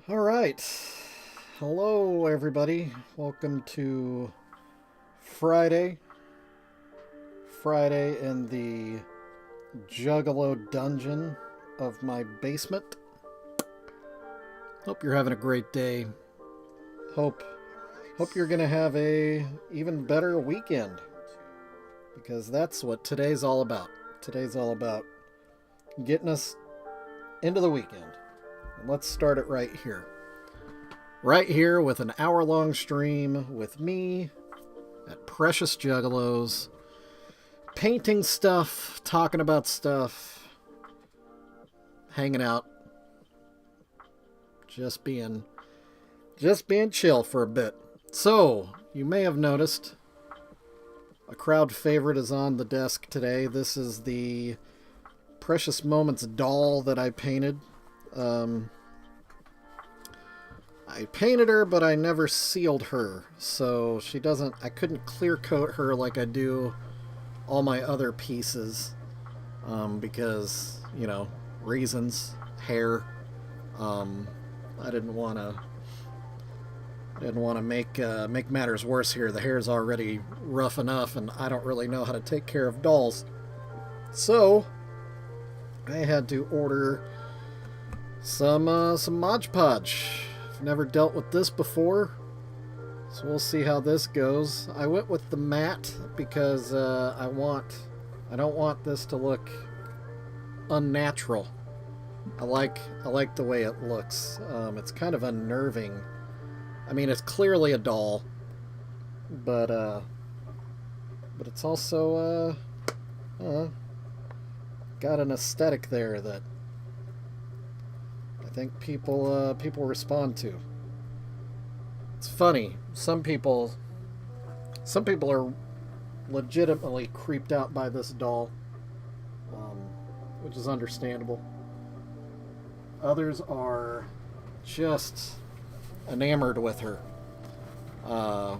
All right. Hello, everybody. Welcome to Friday. Friday in the Juggalo dungeon of my basement. Hope you're having a great day. Hope you're gonna have a even better weekend, because that's what today's all about. Today's all about getting us into the weekend. And let's start it right here. Right here with an hour-long stream with me at Precious Juggalos, painting stuff, talking about stuff, hanging out, just being chill for a bit. So, you may have noticed a crowd favorite is on the desk today. This is the Precious Moments doll that I painted. I painted her, but I never sealed her, so I couldn't clear coat her like I do all my other pieces, because, reasons, hair. I didn't want to make matters worse here. The hair's already rough enough, and I don't really know how to take care of dolls. So I had to order some Mod Podge. I've never dealt with this before, so we'll see how this goes. I went with the matte because I don't want this to look unnatural. I like the way it looks. It's kind of unnerving. I mean, it's clearly a doll, but it's also got an aesthetic there that I think people respond to. It's funny. Some people are legitimately creeped out by this doll, which is understandable. Others are just enamored with her,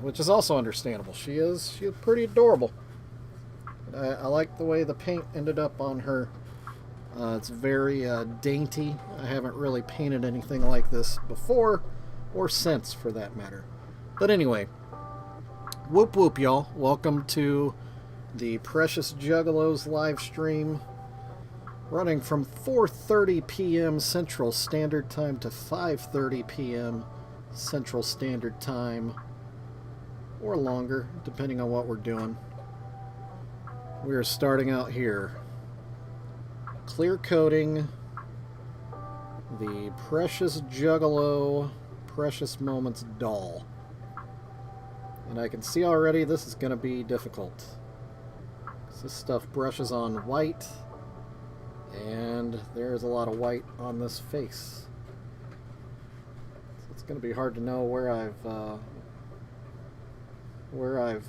which is also understandable. She is pretty adorable. I like the way the paint ended up on her. It's very dainty. I haven't really painted anything like this before, or since, for that matter. But anyway, whoop whoop, y'all. Welcome to the Precious Juggalos live stream, running from 4:30 p.m. Central Standard Time to 5:30 p.m. Central Standard Time, or longer, depending on what we're doing. We are starting out here, clear coating the Precious Juggalo Precious Moments doll. And I can see already this is going to be difficult. This stuff brushes on white, and there's a lot of white on this face. So it's going to be hard to know where I've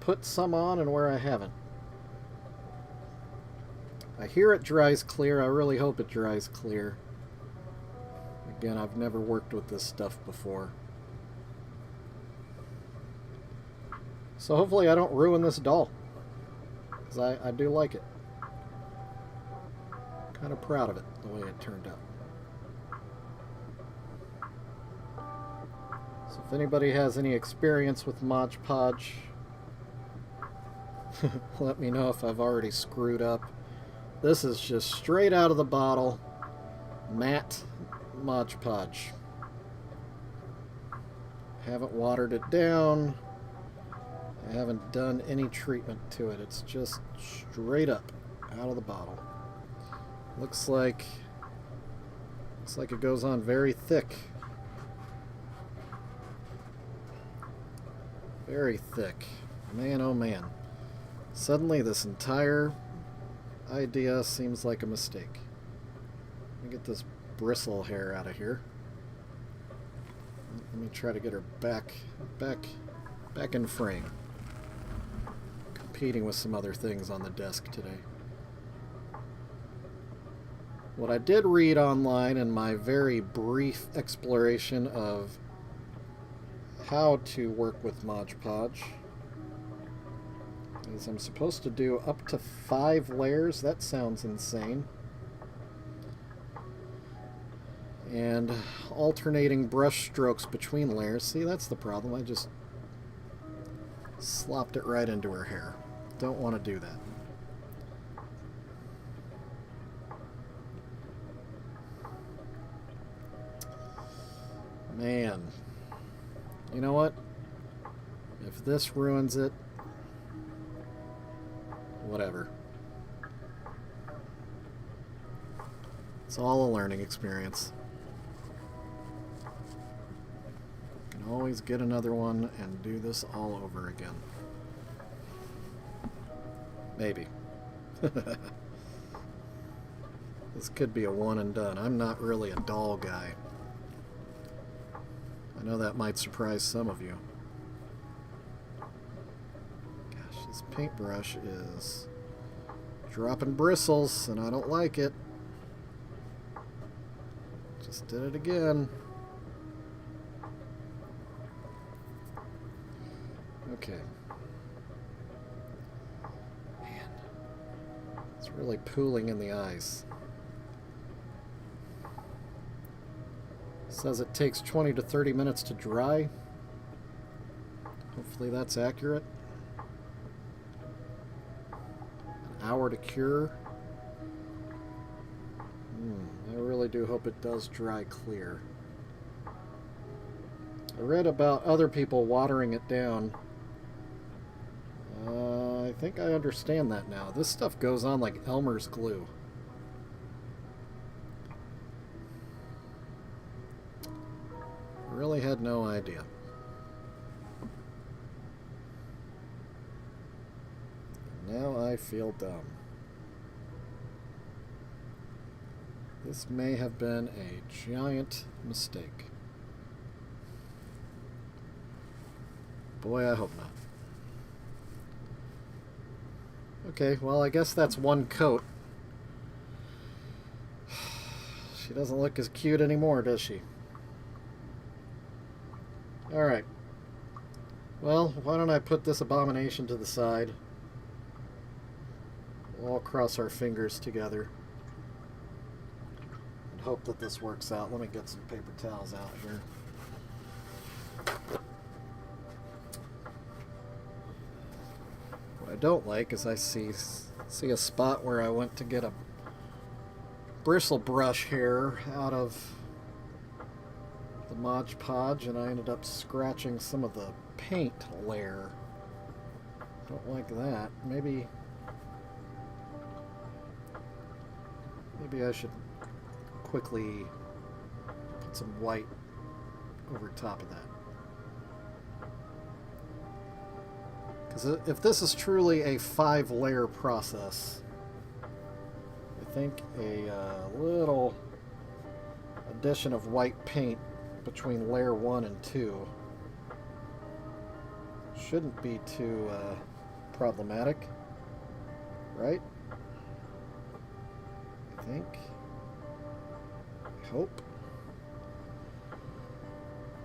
put some on and where I haven't. I hear it dries clear. I really hope it dries clear. Again, I've never worked with this stuff before. So hopefully I don't ruin this doll, because I do like it. Kind of proud of it, the way it turned out. So if anybody has any experience with Mod Podge, let me know if I've already screwed up. This is just straight out of the bottle, matte Mod Podge. Haven't watered it down. I haven't done any treatment to it. It's just straight up out of the bottle. Looks like it goes on very thick. Very thick. Man, oh man. Suddenly this entire idea seems like a mistake. Let me get this bristle hair out of here. Let me try to get her back in frame. Competing with some other things on the desk today. What I did read online in my very brief exploration of how to work with Mod Podge is I'm supposed to do up to 5 layers. That sounds insane. And alternating brush strokes between layers. See, that's the problem. I just slopped it right into her hair. Don't want to do that. Man. You know what? If this ruins it, whatever. It's all a learning experience. You can always get another one and do this all over again. Maybe. This could be a one and done. I'm not really a doll guy. I know that might surprise some of you. Gosh, this paintbrush is dropping bristles, and I don't like it. Just did it again. Okay. Man, it's really pooling in the eyes. Says it takes 20 to 30 minutes to dry. Hopefully that's accurate. An hour to cure. I really do hope it does dry clear. I read about other people watering it down. I think I understand that now. This stuff goes on like Elmer's glue. Really had no idea. Now I feel dumb. This may have been a giant mistake. Boy, I hope not. Okay, well, I guess that's one coat. She doesn't look as cute anymore, does she? Alright. Well, why don't I put this abomination to the side? We'll all cross our fingers together. And hope that this works out. Let me get some paper towels out here. What I don't like is I see a spot where I went to get a bristle brush hair out of the Mod Podge, and I ended up scratching some of the paint layer. Don't like that. Maybe I should quickly put some white over top of that. Because if this is truly a 5-layer process, I think a little addition of white paint between layer 1 and 2 shouldn't be too problematic, right? I think. I hope.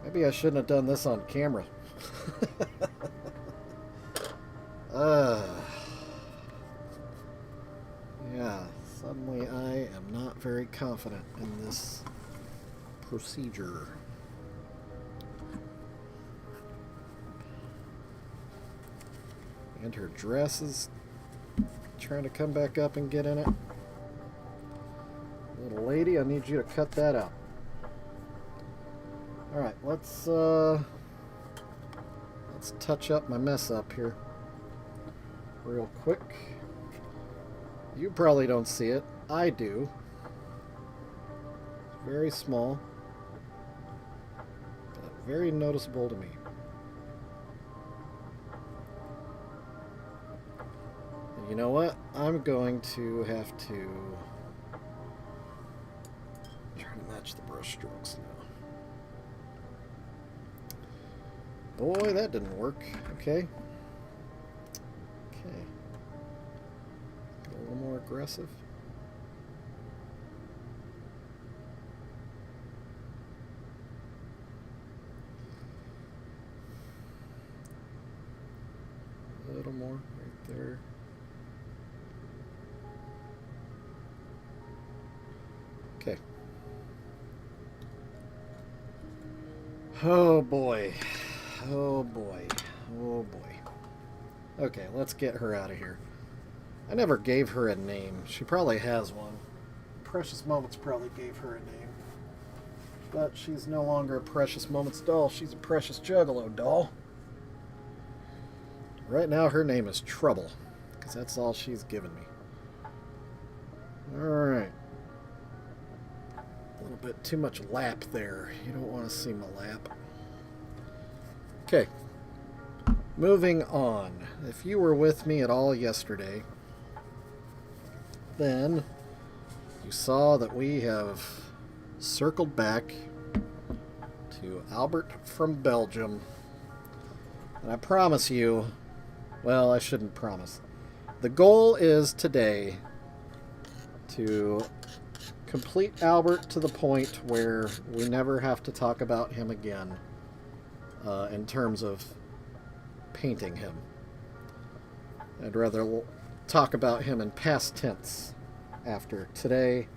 Maybe I shouldn't have done this on camera. Yeah, suddenly I am not very confident in this procedure. And her dress is trying to come back up and get in it. Little lady, I need you to cut that out. Alright, let's touch up my mess up here real quick. You probably don't see it. I do. It's very small, but very noticeable to me. And you know what? I'm going to have to try to match the brush strokes now. Boy, that didn't work. Okay. Okay. Get a little more aggressive. A little more right there. Okay. Oh boy. Oh boy. Oh boy. Okay, let's get her out of here. I never gave her a name. She probably has one. Precious Moments probably gave her a name. But she's no longer a Precious Moments doll. She's a Precious Juggalo doll. Right now her name is Trouble, because that's all she's given me. Alright. A little bit too much lap there. You don't want to see my lap. Okay. Moving on. If you were with me at all yesterday, then you saw that we have circled back to Albert from Belgium. And I promise you, well, I shouldn't promise. The goal is today to complete Albert to the point where we never have to talk about him again in terms of painting him. I'd rather talk about him in past tense after today,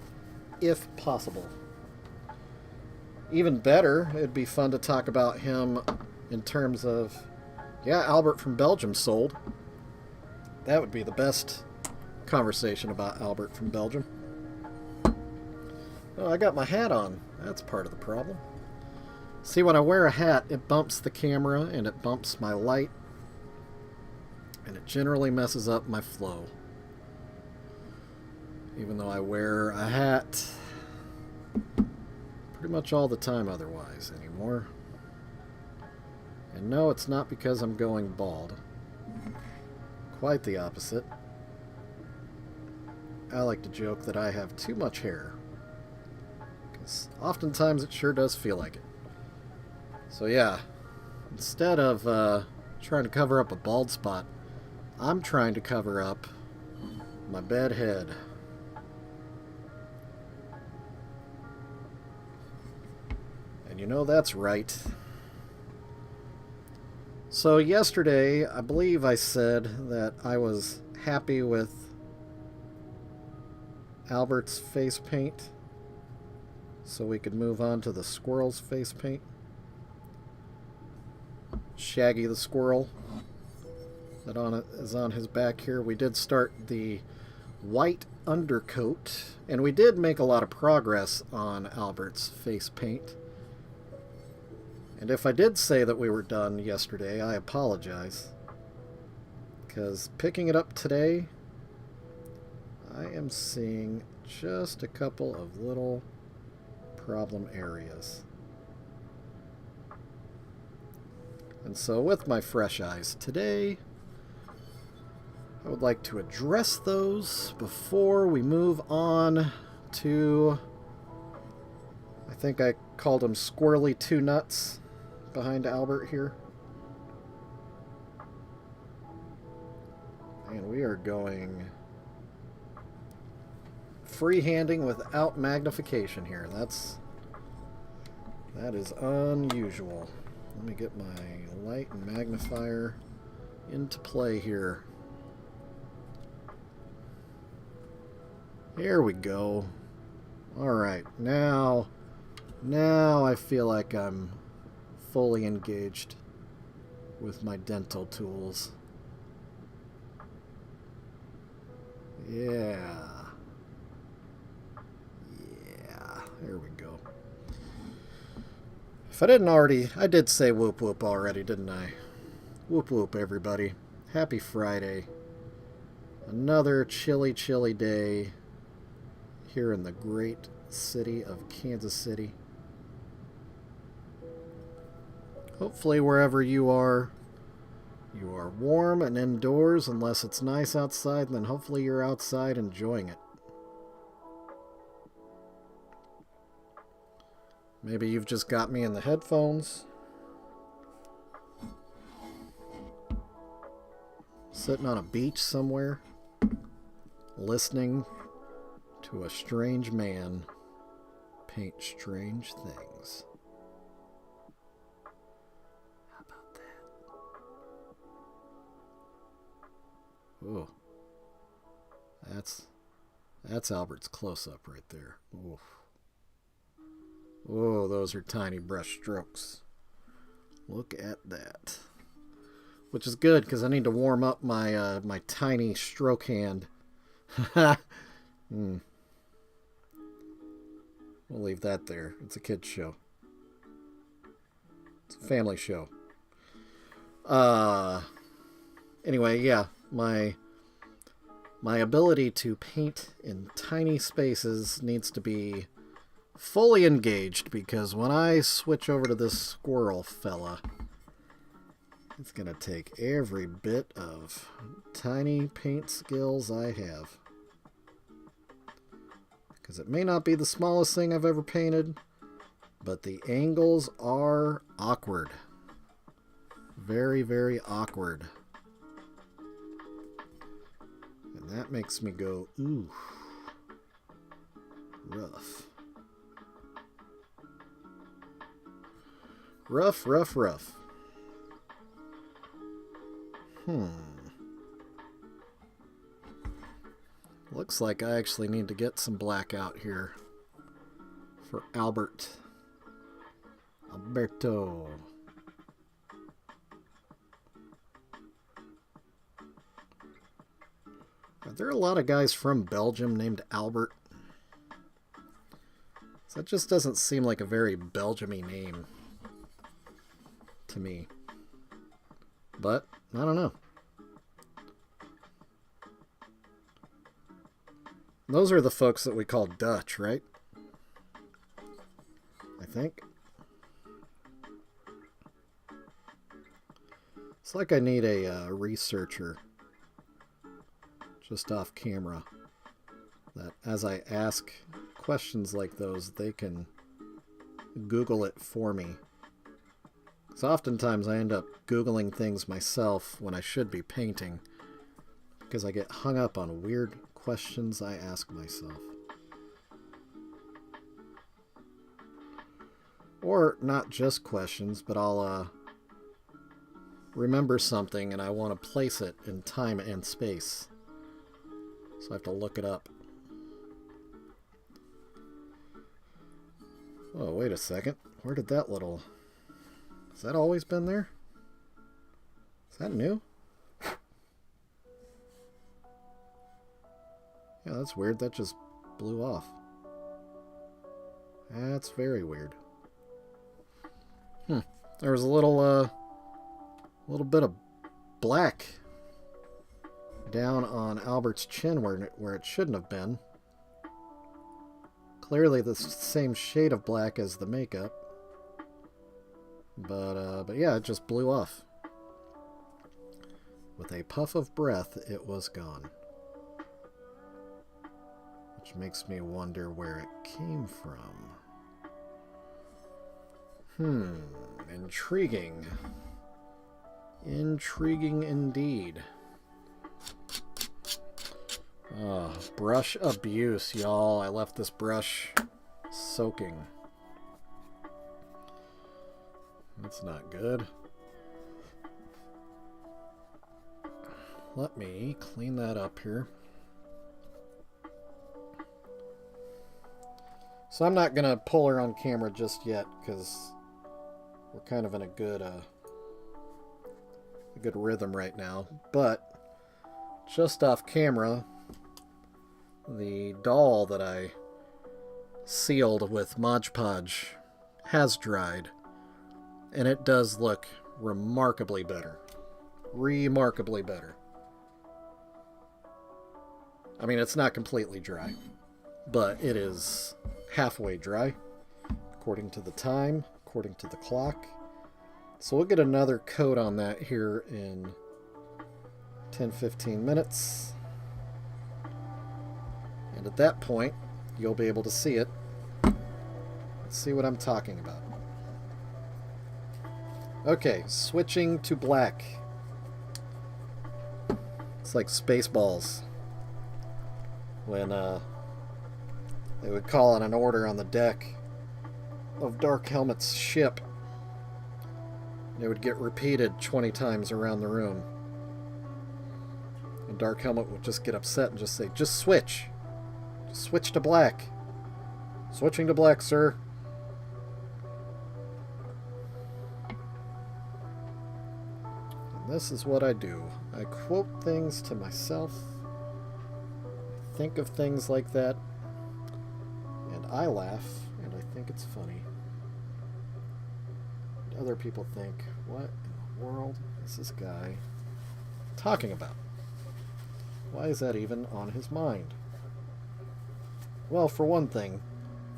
if possible. Even better, it'd be fun to talk about him in terms of, yeah, Albert from Belgium sold. That would be the best conversation about Albert from Belgium. Oh, I got my hat on. That's part of the problem. See, when I wear a hat, it bumps the camera and it bumps my light. And it generally messes up my flow. Even though I wear a hat pretty much all the time otherwise anymore. And no, it's not because I'm going bald. Quite the opposite. I like to joke that I have too much hair. Because oftentimes it sure does feel like it. So yeah, instead of trying to cover up a bald spot, I'm trying to cover up my bad head. And you know that's right. So yesterday, I believe I said that I was happy with Albert's face paint, so we could move on to the squirrel's face paint. Shaggy the squirrel that is on his back here. We did start the white undercoat, and we did make a lot of progress on Albert's face paint. And if I did say that we were done yesterday, I apologize. Because picking it up today, I am seeing just a couple of little problem areas. And so with my fresh eyes today, I would like to address those before we move on to, I think I called him Squirrely Two Nuts behind Albert here. And we are going freehanding without magnification here. That is unusual. Let me get my light and magnifier into play here. Here we go. Alright, now I feel like I'm fully engaged with my dental tools. Yeah, there we go. If I didn't already, I did say whoop whoop already, didn't I? Whoop whoop, everybody. Happy Friday. Another chilly, chilly day here in the great city of Kansas City. Hopefully wherever you are warm and indoors, unless it's nice outside, and then hopefully you're outside enjoying it. Maybe you've just got me in the headphones, sitting on a beach somewhere, listening to a strange man paint strange things. How about that? Ooh. That's Albert's close-up right there. Oof. Oh, those are tiny brush strokes. Look at that. Which is good, because I need to warm up my my tiny stroke hand. We'll leave that there. It's a kid's show. It's a family show. Anyway, yeah, my ability to paint in tiny spaces needs to be fully engaged, because when I switch over to this squirrel fella, it's going to take every bit of tiny paint skills I have. Because it may not be the smallest thing I've ever painted, but the angles are awkward. Very, very awkward. And that makes me go, ooh, rough. Rough, rough, rough. Looks like I actually need to get some black out here for Alberto. Are there a lot of guys from Belgium named Albert? So that just doesn't seem like a very Belgium-y name to me. But, I don't know. Those are the folks that we call Dutch, right? I think. It's like I need a researcher just off camera, that as I ask questions like those, they can Google it for me. So oftentimes I end up Googling things myself when I should be painting, because I get hung up on weird questions I ask myself. Or not just questions, but I'll remember something and I want to place it in time and space. So I have to look it up. Oh, wait a second. Where did that little... Has that always been there? Is that new? Yeah, that's weird. That just blew off. That's very weird. There was a little bit of black down on Albert's chin where it shouldn't have been. Clearly the same shade of black as the makeup. But yeah, it just blew off. With a puff of breath, it was gone. Which makes me wonder where it came from. Intriguing. Intriguing indeed. Oh, brush abuse, y'all. I left this brush soaking. That's not good. Let me clean that up here. So I'm not going to pull her on camera just yet, because we're kind of in a good rhythm right now. But just off camera, the doll that I sealed with Mod Podge has dried. And it does look remarkably better. Remarkably better. I mean, it's not completely dry, but it is halfway dry, according to the time, according to the clock. So we'll get another coat on that here in 10-15 minutes. And at that point, you'll be able to see it. Let's see what I'm talking about. Okay, switching to black. It's like Spaceballs. When they would call on an order on the deck of Dark Helmet's ship. It would get repeated 20 times around the room. And Dark Helmet would just get upset and just say, just switch. Just switch to black. Switching to black, sir. this is what I do. I quote things to myself, think of things like that, and I laugh, and I think it's funny. And other people think, what in the world is this guy talking about? Why is that even on his mind? Well, for one thing,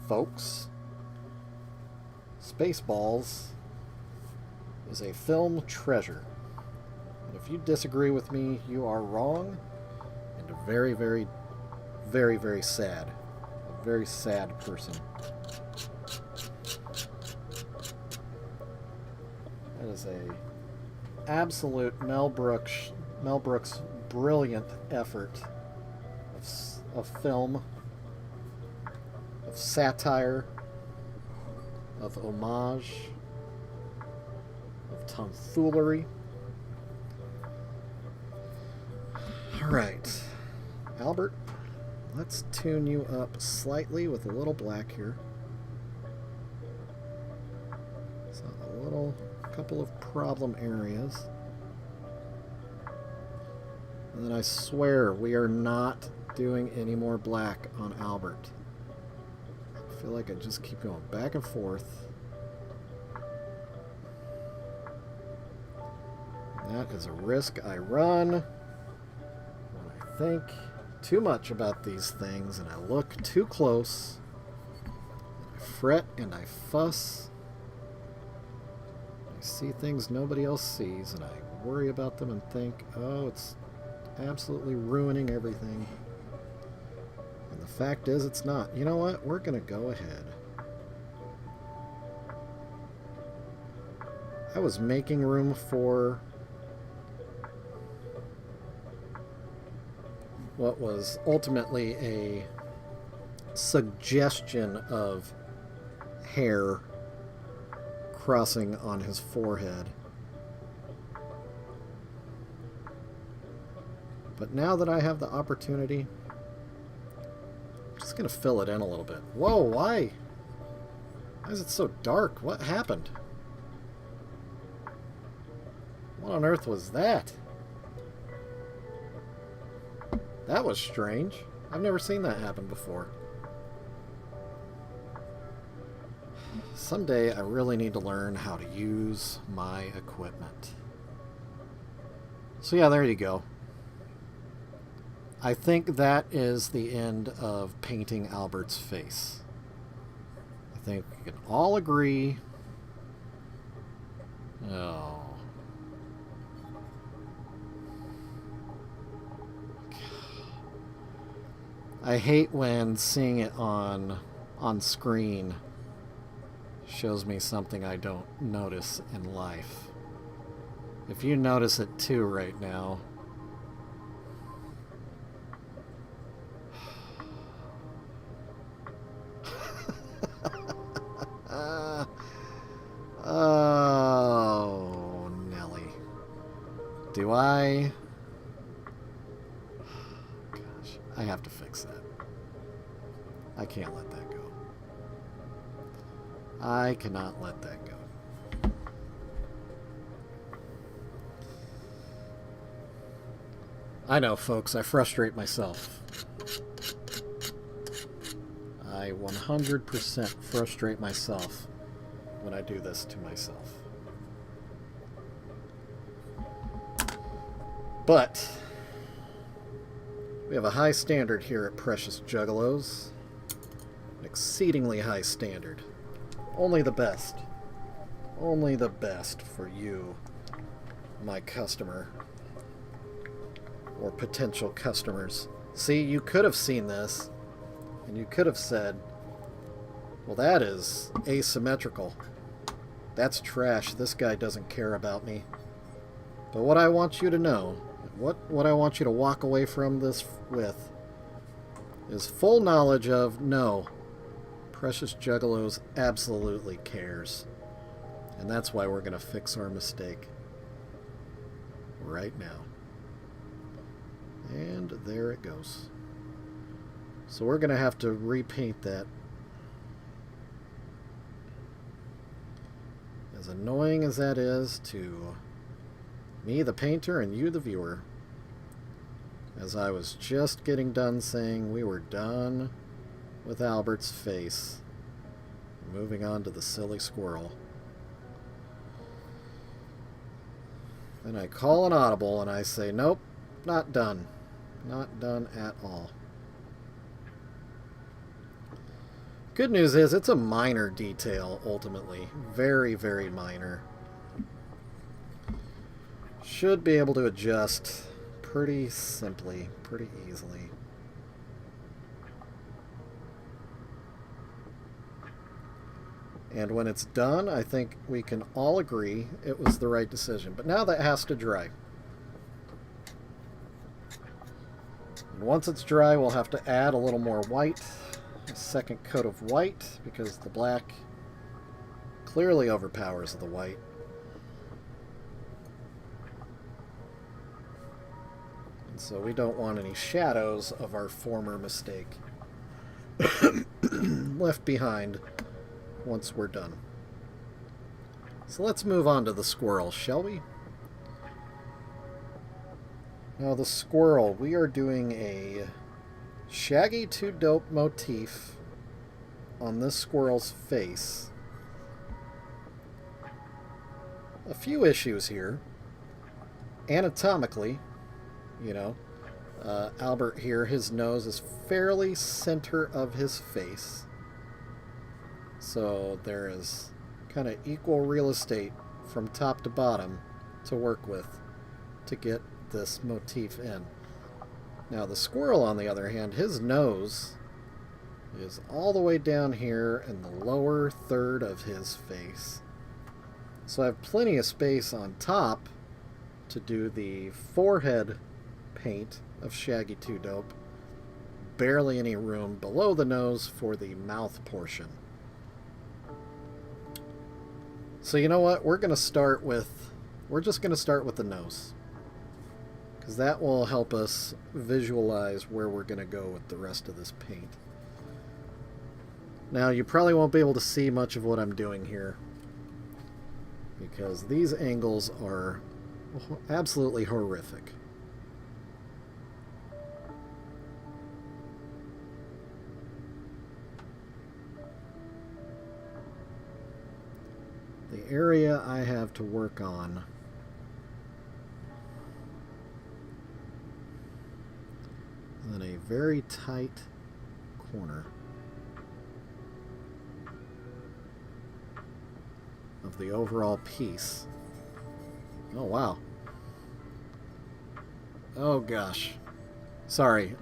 folks, Spaceballs is a film treasure. And if you disagree with me, you are wrong and a very, very, very, very sad. A very sad person. That is a absolute Mel Brooks brilliant effort of film, of satire, of homage, of tomfoolery. Alright, Albert, let's tune you up slightly with a little black here. So a couple of problem areas. And then I swear we are not doing any more black on Albert. I feel like I just keep going back and forth. That is a risk I run when I think too much about these things and I look too close. And I fret and I fuss. I see things nobody else sees and I worry about them and think, oh, it's absolutely ruining everything. And the fact is, it's not. You know what? We're going to go ahead. I was making room for what was ultimately a suggestion of hair crossing on his forehead. But now that I have the opportunity, I'm just going to fill it in a little bit. Whoa, why? Why is it so dark? What happened? What on earth was that? That was strange. I've never seen that happen before. Someday I really need to learn how to use my equipment. So yeah, there you go. I think that is the end of painting Albert's face. I think we can all agree. Oh. I hate when seeing it on screen shows me something I don't notice in life. If you notice it too right now, oh, Nelly. Do I? Gosh, I have to fix that. I can't let that go. I cannot let that go. I know, folks, I frustrate myself. I 100% frustrate myself when I do this to myself. But we have a high standard here at Precious Juggalos. An exceedingly high standard. Only the best. Only the best for you, my customer. Or potential customers. See, you could have seen this, and you could have said, well, that is asymmetrical. That's trash. This guy doesn't care about me. But what I want you to know, what I want you to walk away from this with, is full knowledge of, no, Precious Juggalos absolutely cares. And that's why we're going to fix our mistake right now. And there it goes. So we're going to have to repaint that. As annoying as that is to Me, the painter, and you, the viewer. As I was just getting done saying we were done with Albert's face. Moving on to the silly squirrel. Then I call an audible and I say, nope, not done. Not done at all. Good news is it's a minor detail, ultimately. Very, very minor. Should be able to adjust pretty simply, pretty easily. And when it's done, I think we can all agree it was the right decision. But now that has to dry. And once it's dry, we'll have to add a little more white. A second coat of white, because the black clearly overpowers the white. And so we don't want any shadows of our former mistake left behind once we're done. So let's move on to the squirrel, shall we? Now the squirrel, we are doing a Shaggy 2 Dope motif on this squirrel's face. A few issues here. Anatomically, you know, Albert here, his nose is fairly center of his face. So there is kind of equal real estate from top to bottom to work with to get this motif in. Now the squirrel, on the other hand, his nose is all the way down here in the lower third of his face. So I have plenty of space on top to do the forehead paint of Shaggy 2 Dope. Barely any room below the nose for the mouth portion. So you know what? We're just going to start with the nose. Because that will help us visualize where we're going to go with the rest of this paint. Now, you probably won't be able to see much of what I'm doing here, because these angles are absolutely horrific. The area I have to work on is in a very tight corner of the overall piece. Oh, wow. Oh, gosh. Sorry.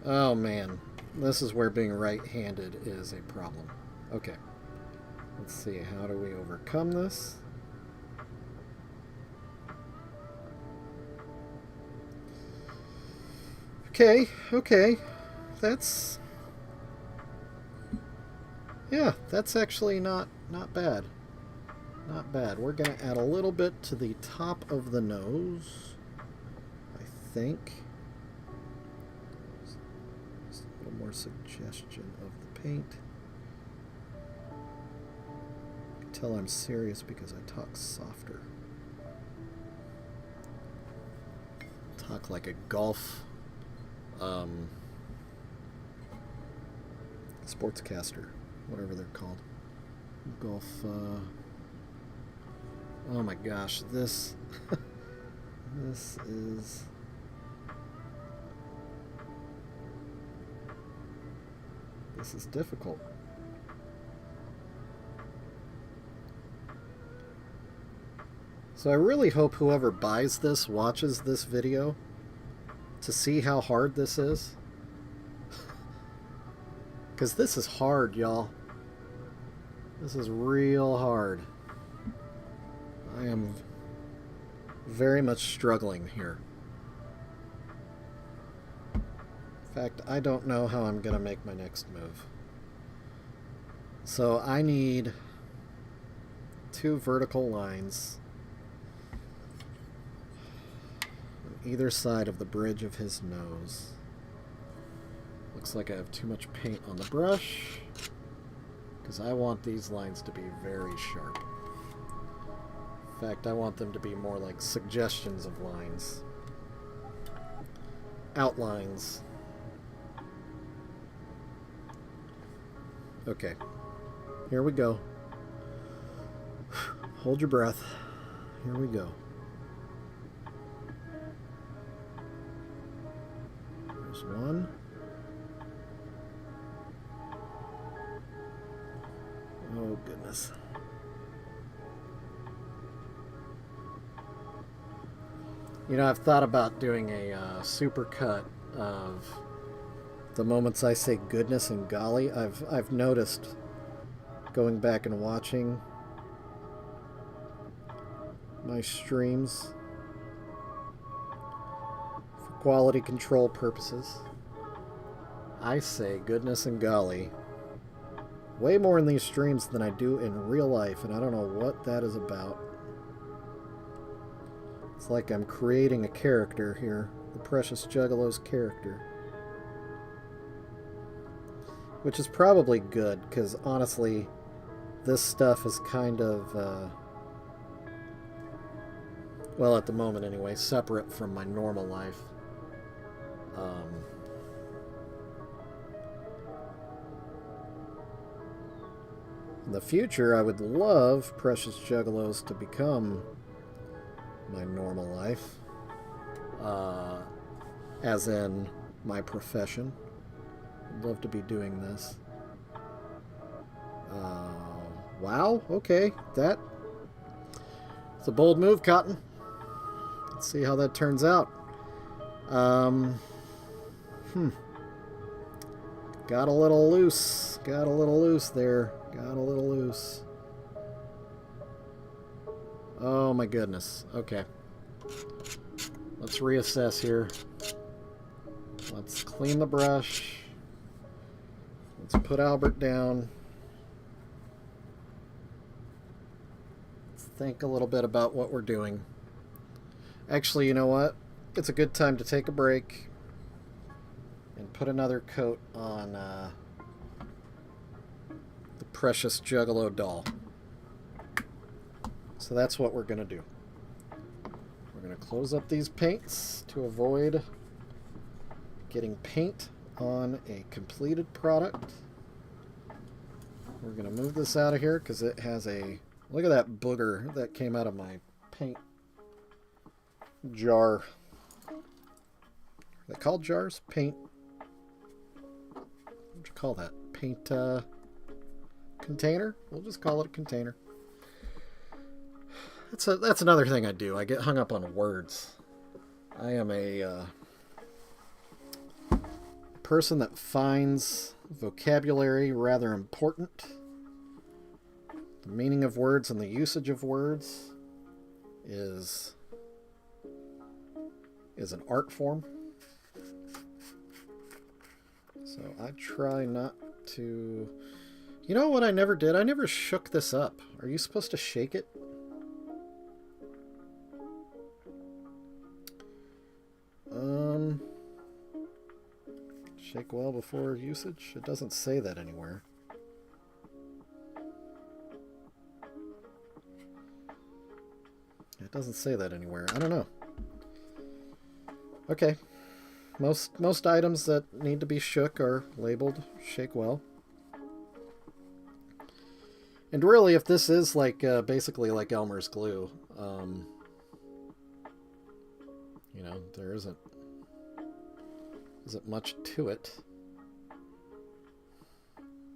Oh, man. This is where being right-handed is a problem. Okay. Let's see. How do we overcome this? Okay. That's... Yeah, that's actually not bad. Not bad. We're going to add a little bit to the top of the nose, I think. Just a little more suggestion of the paint. You can tell I'm serious because I talk softer. Talk like a golf sportscaster, whatever they're called. Golf, oh my gosh, this is difficult. So I really hope whoever buys this watches this video to see how hard this is. Because this is hard, y'all. This is real hard. I am very much struggling here. In fact, I don't know how I'm going to make my next move. So I need 2 vertical lines on either side of the bridge of his nose. Looks like I have too much paint on the brush. because I want these lines to be very sharp. In fact, I want them to be more like suggestions of lines. Outlines. Okay. Here we go. Hold your breath. Here we go. There's one. Oh, goodness. You know, I've thought about doing a super cut of the moments I say goodness and golly. I've noticed, going back and watching my streams for quality control purposes, I say goodness and golly way more in these streams than I do in real life, and I don't know what that is about. It's like I'm creating a character here, the Precious Juggalos character. Which is probably good, because honestly, this stuff is kind of, well, at the moment anyway, separate from my normal life. In the future, I would love Precious Juggalos to become my normal life, as in my profession. I'd love to be doing this. Wow, okay, that's a bold move, Cotton. Let's see how that turns out. Got a little loose. Got a little loose there. Got a little loose. Oh my goodness. Okay. Let's reassess here. Let's clean the brush. Let's put Albert down. Let's think a little bit about what we're doing. Actually, you know what? It's a good time to take a break and put another coat on the Precious Juggalo doll. So that's what we're going to do. We're going to close up these paints to avoid getting paint on a completed product. We're going to move this out of here because it has a... Look at that booger that came out of my paint jar. Are they called jars? Paint... What'd you call that? Paint container? We'll just call it a container. That's another thing I do. I get hung up on words. I am a person that finds vocabulary rather important. The meaning of words and the usage of words is an art form. So I try not to... You know what I never did? I never shook this up. Are you supposed to shake it? Shake well before usage? It doesn't say that anywhere. It doesn't say that anywhere. I don't know. Okay. Most items that need to be shook are labeled shake well. And really, if this is like basically like Elmer's glue, you know, there isn't much to it.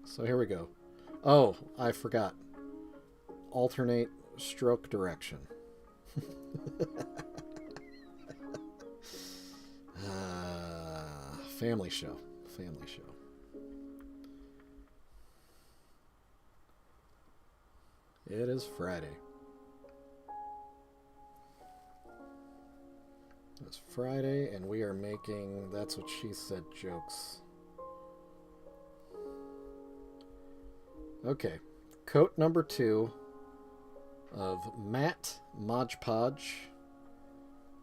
So here we go. Oh, I forgot. Alternate stroke direction. Family show. Family show. It is Friday. It's Friday, and we are making That's What She Said jokes. Okay. Coat number 2 of matte Mod Podge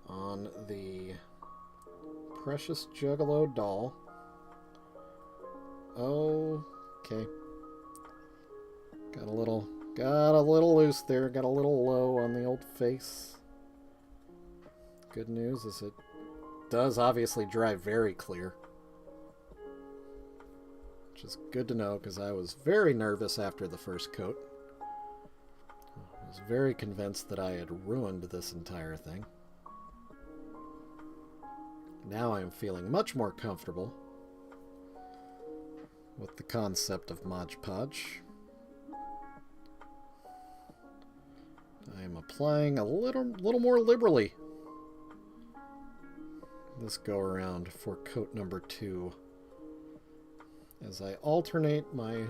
on the Precious Juggalo doll. Okay. got a little loose there. Got a little low on the old face. Good news is it does obviously dry very clear. Which is good to know because I was very nervous after the first coat. I was very convinced that I had ruined this entire thing. Now I am feeling much more comfortable with the concept of Mod Podge. I am applying a little more liberally this go around for coat number 2 as I alternate my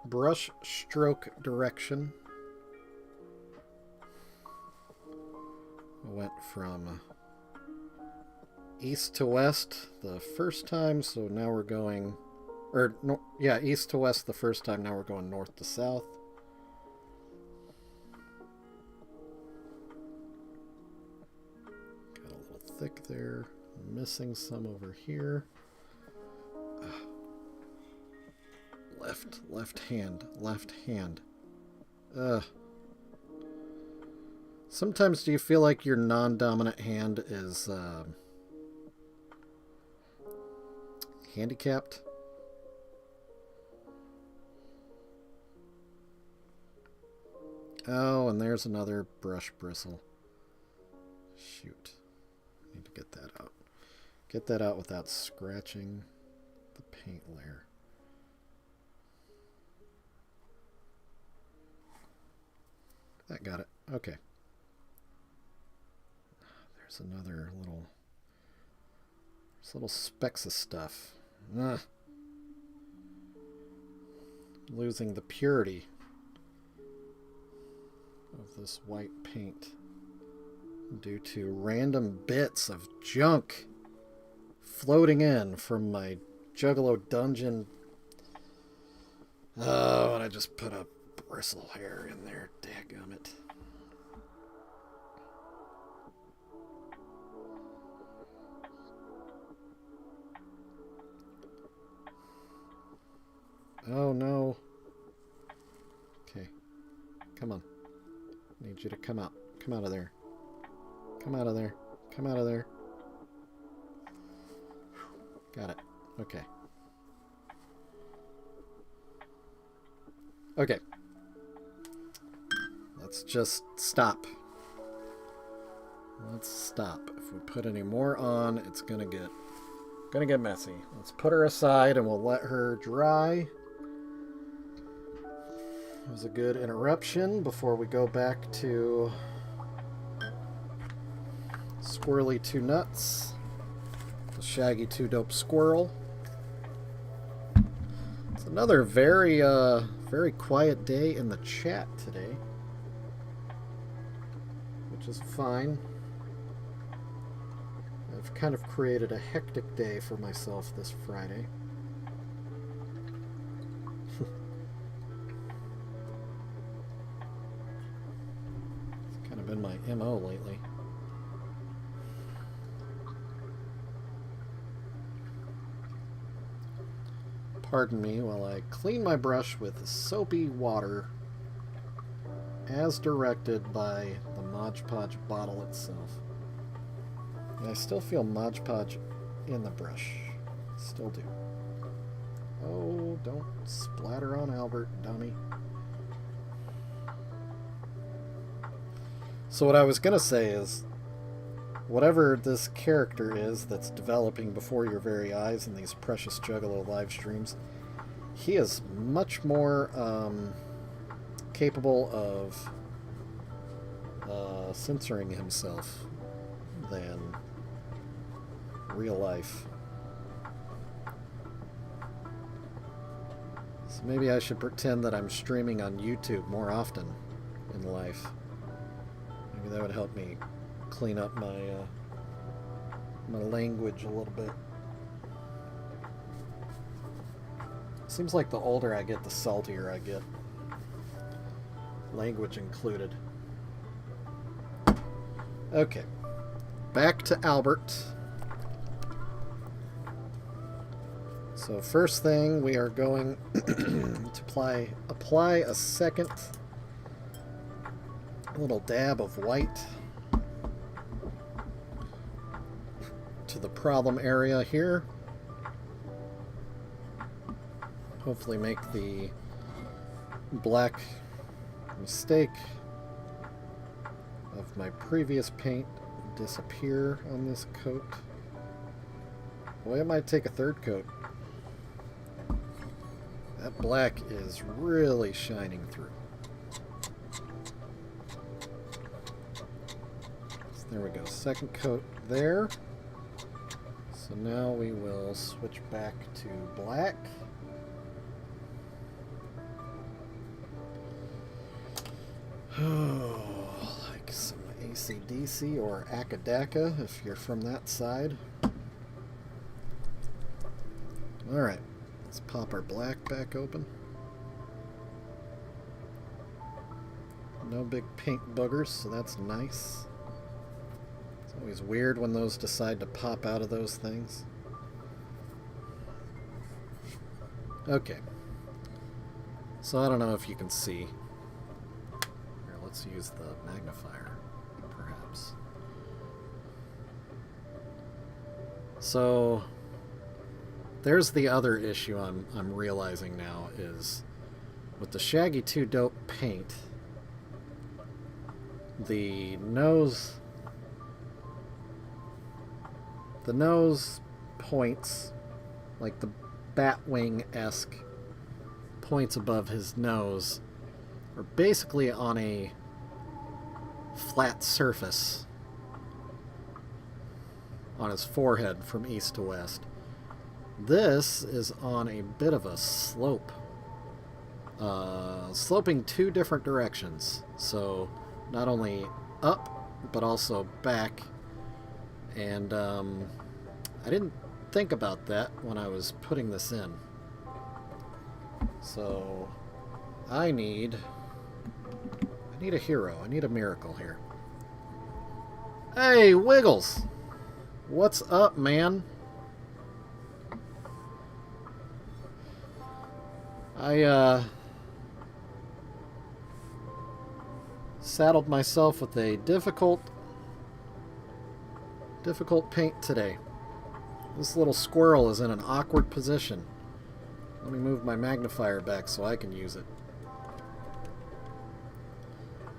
brush stroke direction. I went from east to west the first time, so now we're going, east to west the first time, now we're going north to south. Got a little thick there, missing some over here. Left hand. Sometimes do you feel like your non-dominant hand is handicapped? Oh, and there's another brush bristle. Shoot. I need to get that out. Get that out without scratching the paint layer. That got it. Okay. There's another little specks of stuff. Ugh. Losing the purity of this white paint due to random bits of junk floating in from my Juggalo dungeon. Oh, and I just put a bristle hair in there. Dadgummit. Oh no. Okay. Come on. I need you to come out. Come out of there. Come out of there. Come out of there. Got it. Okay. Okay. Let's just stop. Let's stop. If we put any more on, it's gonna get messy. Let's put her aside and we'll let her dry. It was a good interruption before we go back to Squirrely 2 Nuts, the Shaggy 2 Dope Squirrel. It's another very quiet day in the chat today, which is fine. I've kind of created a hectic day for myself this Friday. It's kind of been my MO lately. Pardon me while I clean my brush with soapy water as directed by the Mod Podge bottle itself. And I still feel Mod Podge in the brush. Still do. Oh, don't splatter on Albert, dummy. So what I was going to say is, whatever this character is that's developing before your very eyes in these precious Juggalo live streams, he is much more capable of censoring himself than real life. So maybe I should pretend that I'm streaming on YouTube more often in life. Maybe that would help me clean up my my language a little bit. Seems like the older I get, the saltier I get. Language included. Okay. Back to Albert. So first thing, we are going to apply a second little dab of white to the problem area here. Hopefully make the black mistake of my previous paint disappear on this coat. Boy, it might take a third coat. That black is really shining through. So there we go, second coat there. So now we will switch back to black. Oh, like some AC/DC or Akadaka if you're from that side. Alright, let's pop our black back open. No big paint boogers, so that's nice. It's always weird when those decide to pop out of those things. Okay. So I don't know if you can see. Here, let's use the magnifier, perhaps. So there's the other issue I'm realizing now is with the Shaggy 2 Dope paint, the nose points, like the Batwing-esque points above his nose, are basically on a flat surface on his forehead from east to west. This is on a bit of a slope, sloping two different directions, so not only up but also back. And I didn't think about that when I was putting this in, so I need a hero. I need a miracle here. Hey, Wiggles, what's up, man? I saddled myself with a difficult paint today. This little squirrel is in an awkward position. Let me move my magnifier back so I can use it.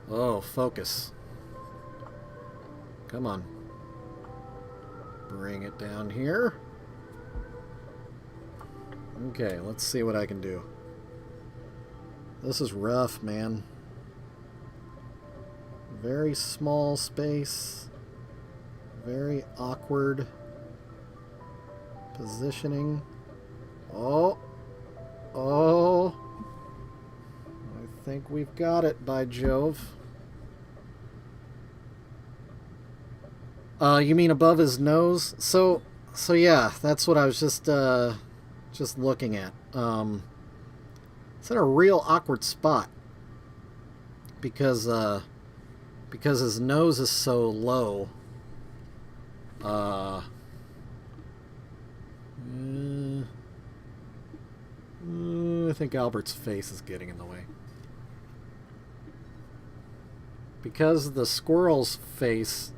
Oh, focus. Come on. Bring it down here. Okay, let's see what I can do. This is rough, man. Very small space. Very awkward positioning. Oh. Oh. I think we've got it, by Jove. You mean above his nose? So yeah, that's what I was just looking at. It's in a real awkward spot because his nose is so low. I think Albert's face is getting in the way. Because the squirrel's face...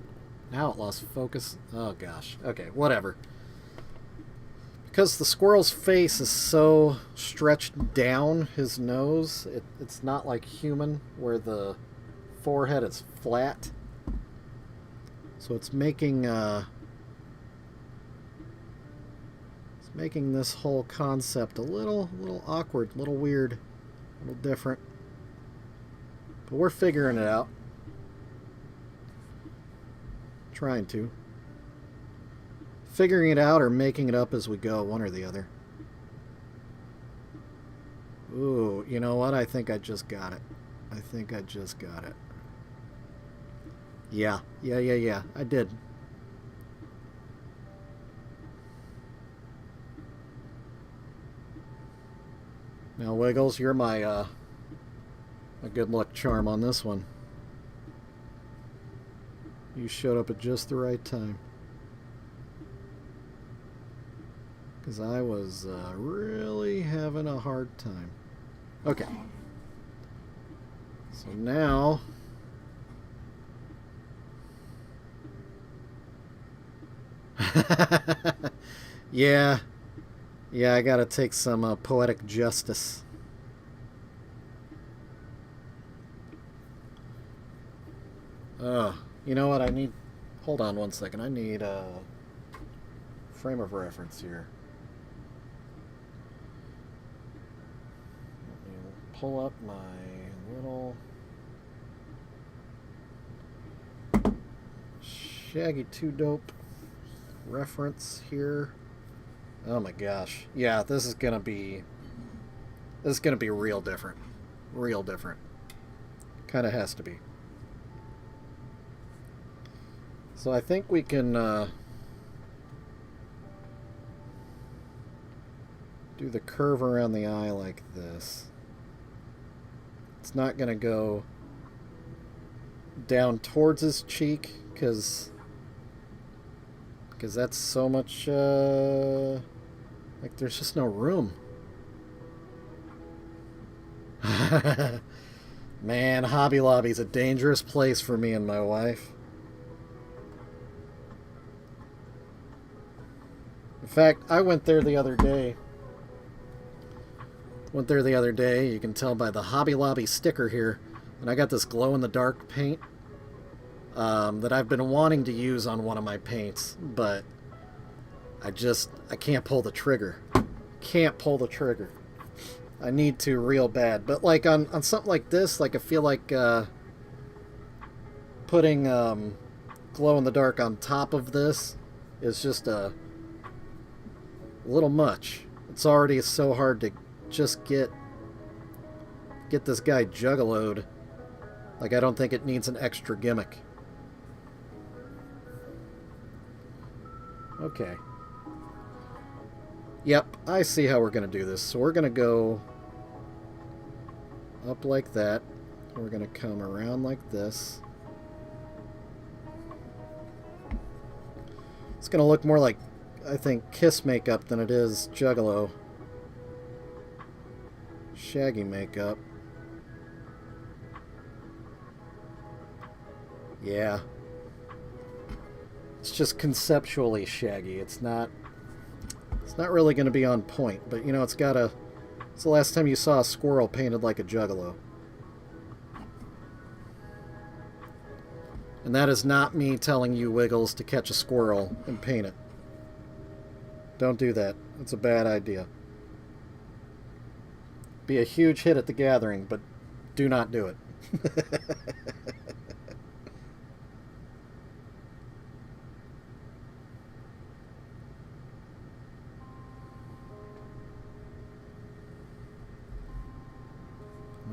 Now it lost focus. Oh gosh. Okay, whatever. Because the squirrel's face is so stretched down his nose, it's not like human, where the forehead is flat. So it's making this whole concept a little awkward, a little weird, a little different. But we're figuring it out. Trying to. Figuring it out or making it up as we go, one or the other. Ooh, you know what? I think I just got it. I think I just got it. Yeah. I did. Now, Wiggles, you're my good luck charm on this one. You showed up at just the right time. because I was really having a hard time. Okay. So now... yeah. Yeah, I gotta take some poetic justice. You know what? I need... Hold on one second. I need a frame of reference here. Let me pull up my little Shaggy 2 Dope reference here. Oh my gosh. Yeah, this is gonna be real different. Real different. Kinda has to be. So I think we can do the curve around the eye like this. It's not going to go down towards his cheek because that's so much like there's just no room. Man, Hobby Lobby's a dangerous place for me and my wife. In fact, I went there the other day. You can tell by the Hobby Lobby sticker here. And I got this glow-in-the-dark paint that I've been wanting to use on one of my paints. But I can't pull the trigger. Can't pull the trigger. I need to real bad. But like on something like this, like I feel like putting glow-in-the-dark on top of this is just a little much. It's already so hard to just get this guy juggaloed. Like, I don't think it needs an extra gimmick. Okay. Yep, I see how we're going to do this. So we're going to go up like that. We're going to come around like this. It's going to look more like, I think, Kiss makeup than it is Juggalo. Shaggy makeup. Yeah. It's just conceptually Shaggy. It's not really going to be on point, but you know, it's the last time you saw a squirrel painted like a Juggalo. And that is not me telling you, Wiggles, to catch a squirrel and paint it. Don't do that. It's a bad idea. Be a huge hit at the gathering, but do not do it.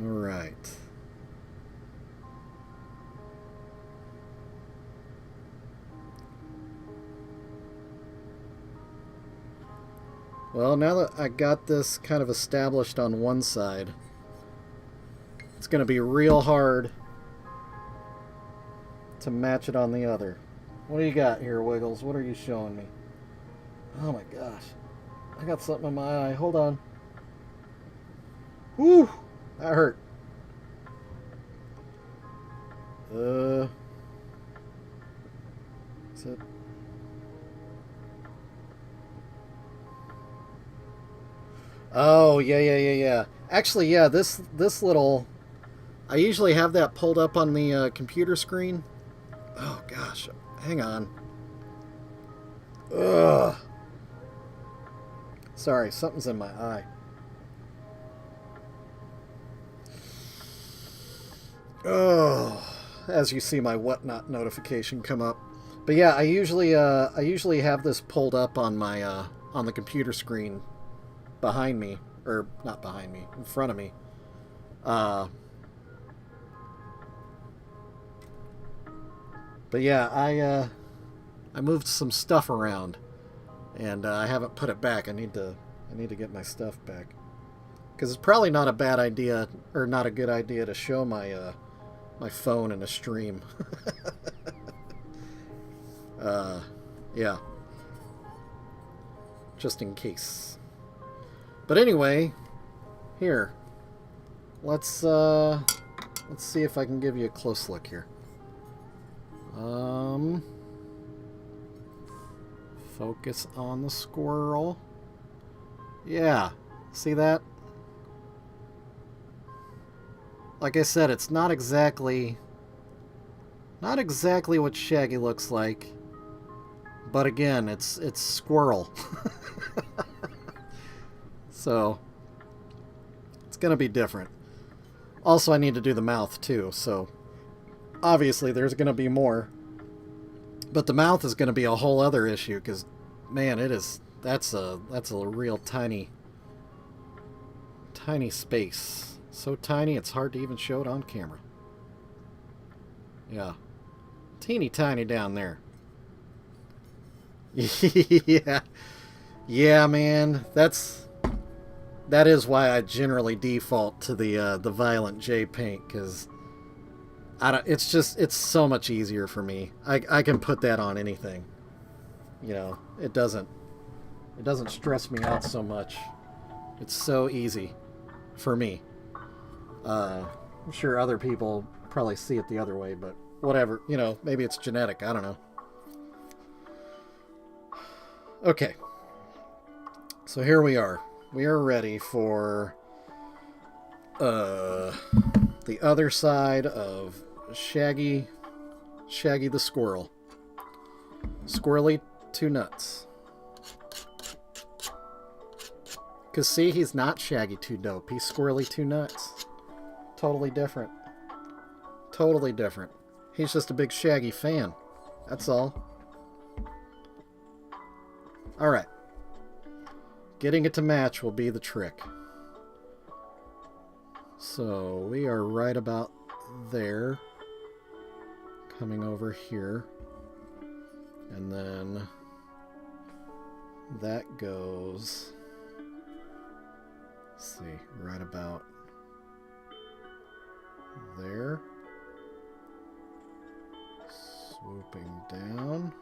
All right. Well, now that I got this kind of established on one side, it's going to be real hard to match it on the other. What do you got here, Wiggles? What are you showing me? Oh my gosh. I got something in my eye. Hold on. Whew! That hurt. Is it... Oh, yeah. Actually, yeah, this little... I usually have that pulled up on the computer screen. Oh, gosh. Hang on. Ugh. Sorry, something's in my eye. Oh, as you see my whatnot notification come up. But yeah, I usually have this pulled up on my on the computer screen behind me, or not behind me, in front of me. But yeah, I moved some stuff around, and I haven't put it back. I need to get my stuff back, because it's probably not a bad idea, or not a good idea, to show my my phone in a stream. Yeah. just in case. But anyway, here. Let's see if I can give you a close look here. Focus on the squirrel. Yeah, see that? Like I said, it's not exactly what Shaggy looks like. But again, it's squirrel. So it's gonna be different. Also, I need to do the mouth too, so obviously there's gonna be more. But the mouth is gonna be a whole other issue, because man, that's a real tiny space. So tiny it's hard to even show it on camera. Yeah. Teeny tiny down there. Yeah. Yeah, man. That is why I generally default to the Violent J paint, because it's so much easier for me. I can put that on anything. You know, it doesn't stress me out so much. It's so easy for me. I'm sure other people probably see it the other way, but whatever. You know, maybe it's genetic. I don't know. Okay. So here we are. We are ready for the other side of Shaggy the squirrel. Squirrely 2 nuts. Because see, he's not Shaggy 2 dope. He's Squirrely 2 nuts. Totally different. Totally different. He's just a big Shaggy fan. That's all. Alright. Getting it to match will be the trick. So we are right about there. Coming over here. And then that goes, let's see, right about there. Swooping down.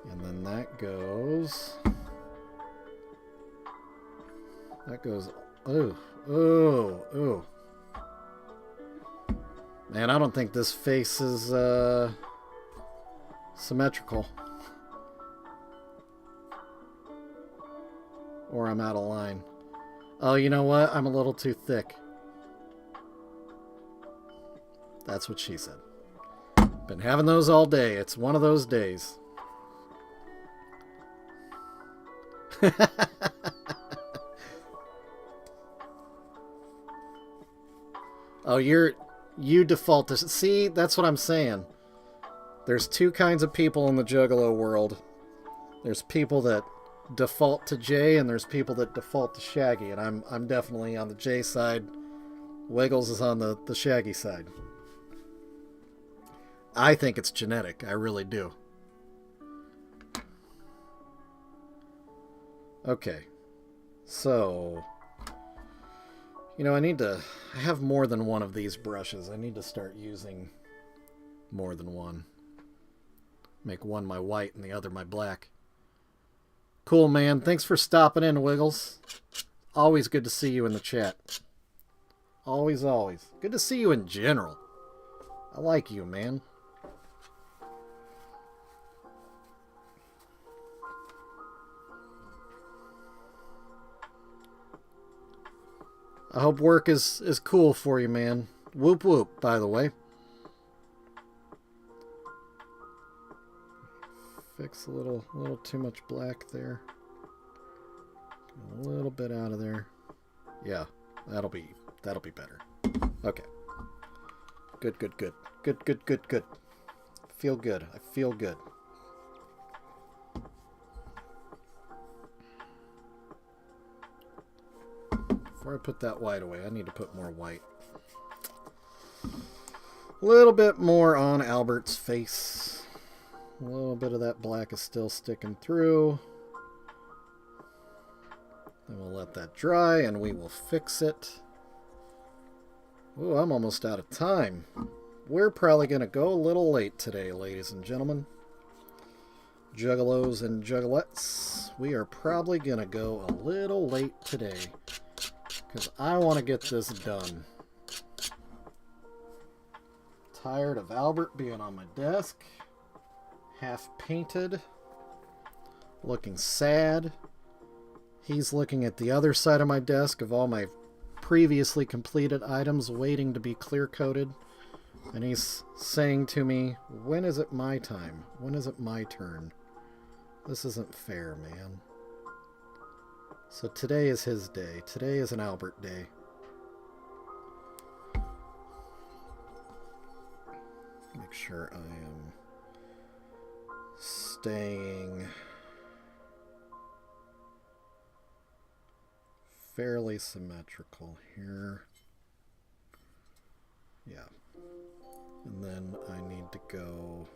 And then that goes, oh. Man, I don't think this face is symmetrical. Or I'm out of line. Oh, you know what? I'm a little too thick. That's what she said. Been having those all day. It's one of those days. Oh, you default to... See, that's what I'm saying. There's 2 kinds of people in the Juggalo world. There's people that default to J, and there's people that default to Shaggy, and I'm definitely on the J side. Wiggles is on the Shaggy side. I think it's genetic. I really do. Okay. So, you know, I have more than one of these brushes. I need to start using more than one. Make one my white and the other my black. Cool, man. Thanks for stopping in, Wiggles. Always good to see you in the chat. Always, always. Good to see you in general. I like you, man. I hope work is cool for you, man. Whoop whoop, by the way. Fix a little too much black there. A little bit out of there. Yeah, that'll be better. Okay. Good. Feel good. I feel good. Before I put that white away, I need to put more white. A little bit more on Albert's face. A little bit of that black is still sticking through. Then we'll let that dry and we will fix it. Ooh, I'm almost out of time. We're probably going to go a little late today, ladies and gentlemen. Juggalos and Juggalettes. We are probably going to go a little late today because I want to get this done. Tired of Albert being on my desk, half painted, looking sad. He's looking at the other side of my desk of all my previously completed items waiting to be clear coated. And he's saying to me, when is it my time? When is it my turn? This isn't fair, man. So today is his day. Today is an Albert day. Make sure I am staying fairly symmetrical here. Yeah. And then I need to go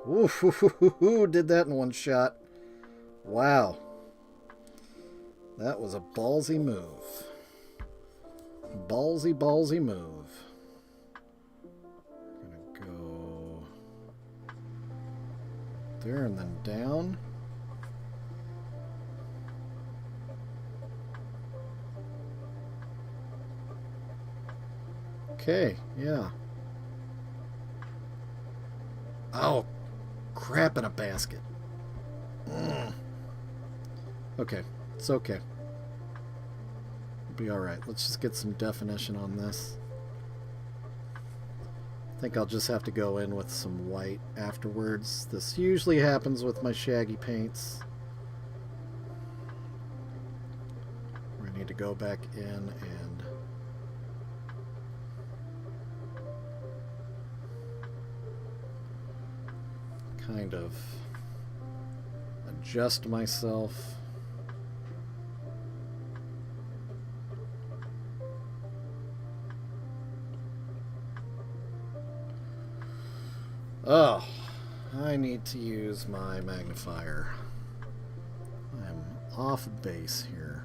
ooh, did that in one shot. Wow. That was a ballsy move. Ballsy move. Gonna go there and then down. Okay, yeah. Oh, crap in a basket. Okay, it's okay. It'll be alright. Let's just get some definition on this. I think I'll just have to go in with some white afterwards. This usually happens with my shaggy paints. I need to go back in and kind of adjust myself. Oh, I need to use my magnifier. I'm off base here.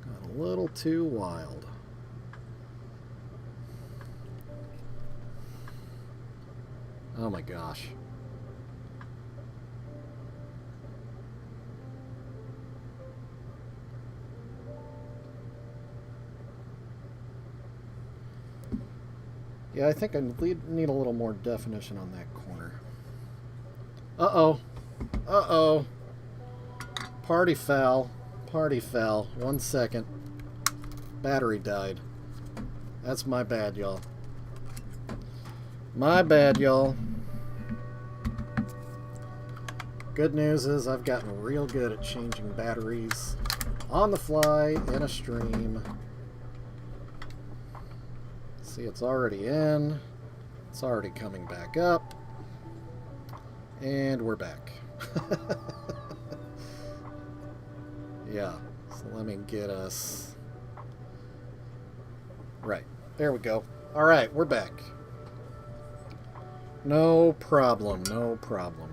Got a little too wild. Oh my gosh. Yeah, I think I need a little more definition on that corner. Uh-oh. Uh-oh. Party foul. Party foul. 1 second. Battery died. That's my bad, y'all. My bad, y'all. Good news is I've gotten real good at changing batteries on the fly in a stream. See, it's already in. It's already coming back up. And we're back. Yeah, so let me get us... Right, there we go. Alright, we're back. No problem, no problem.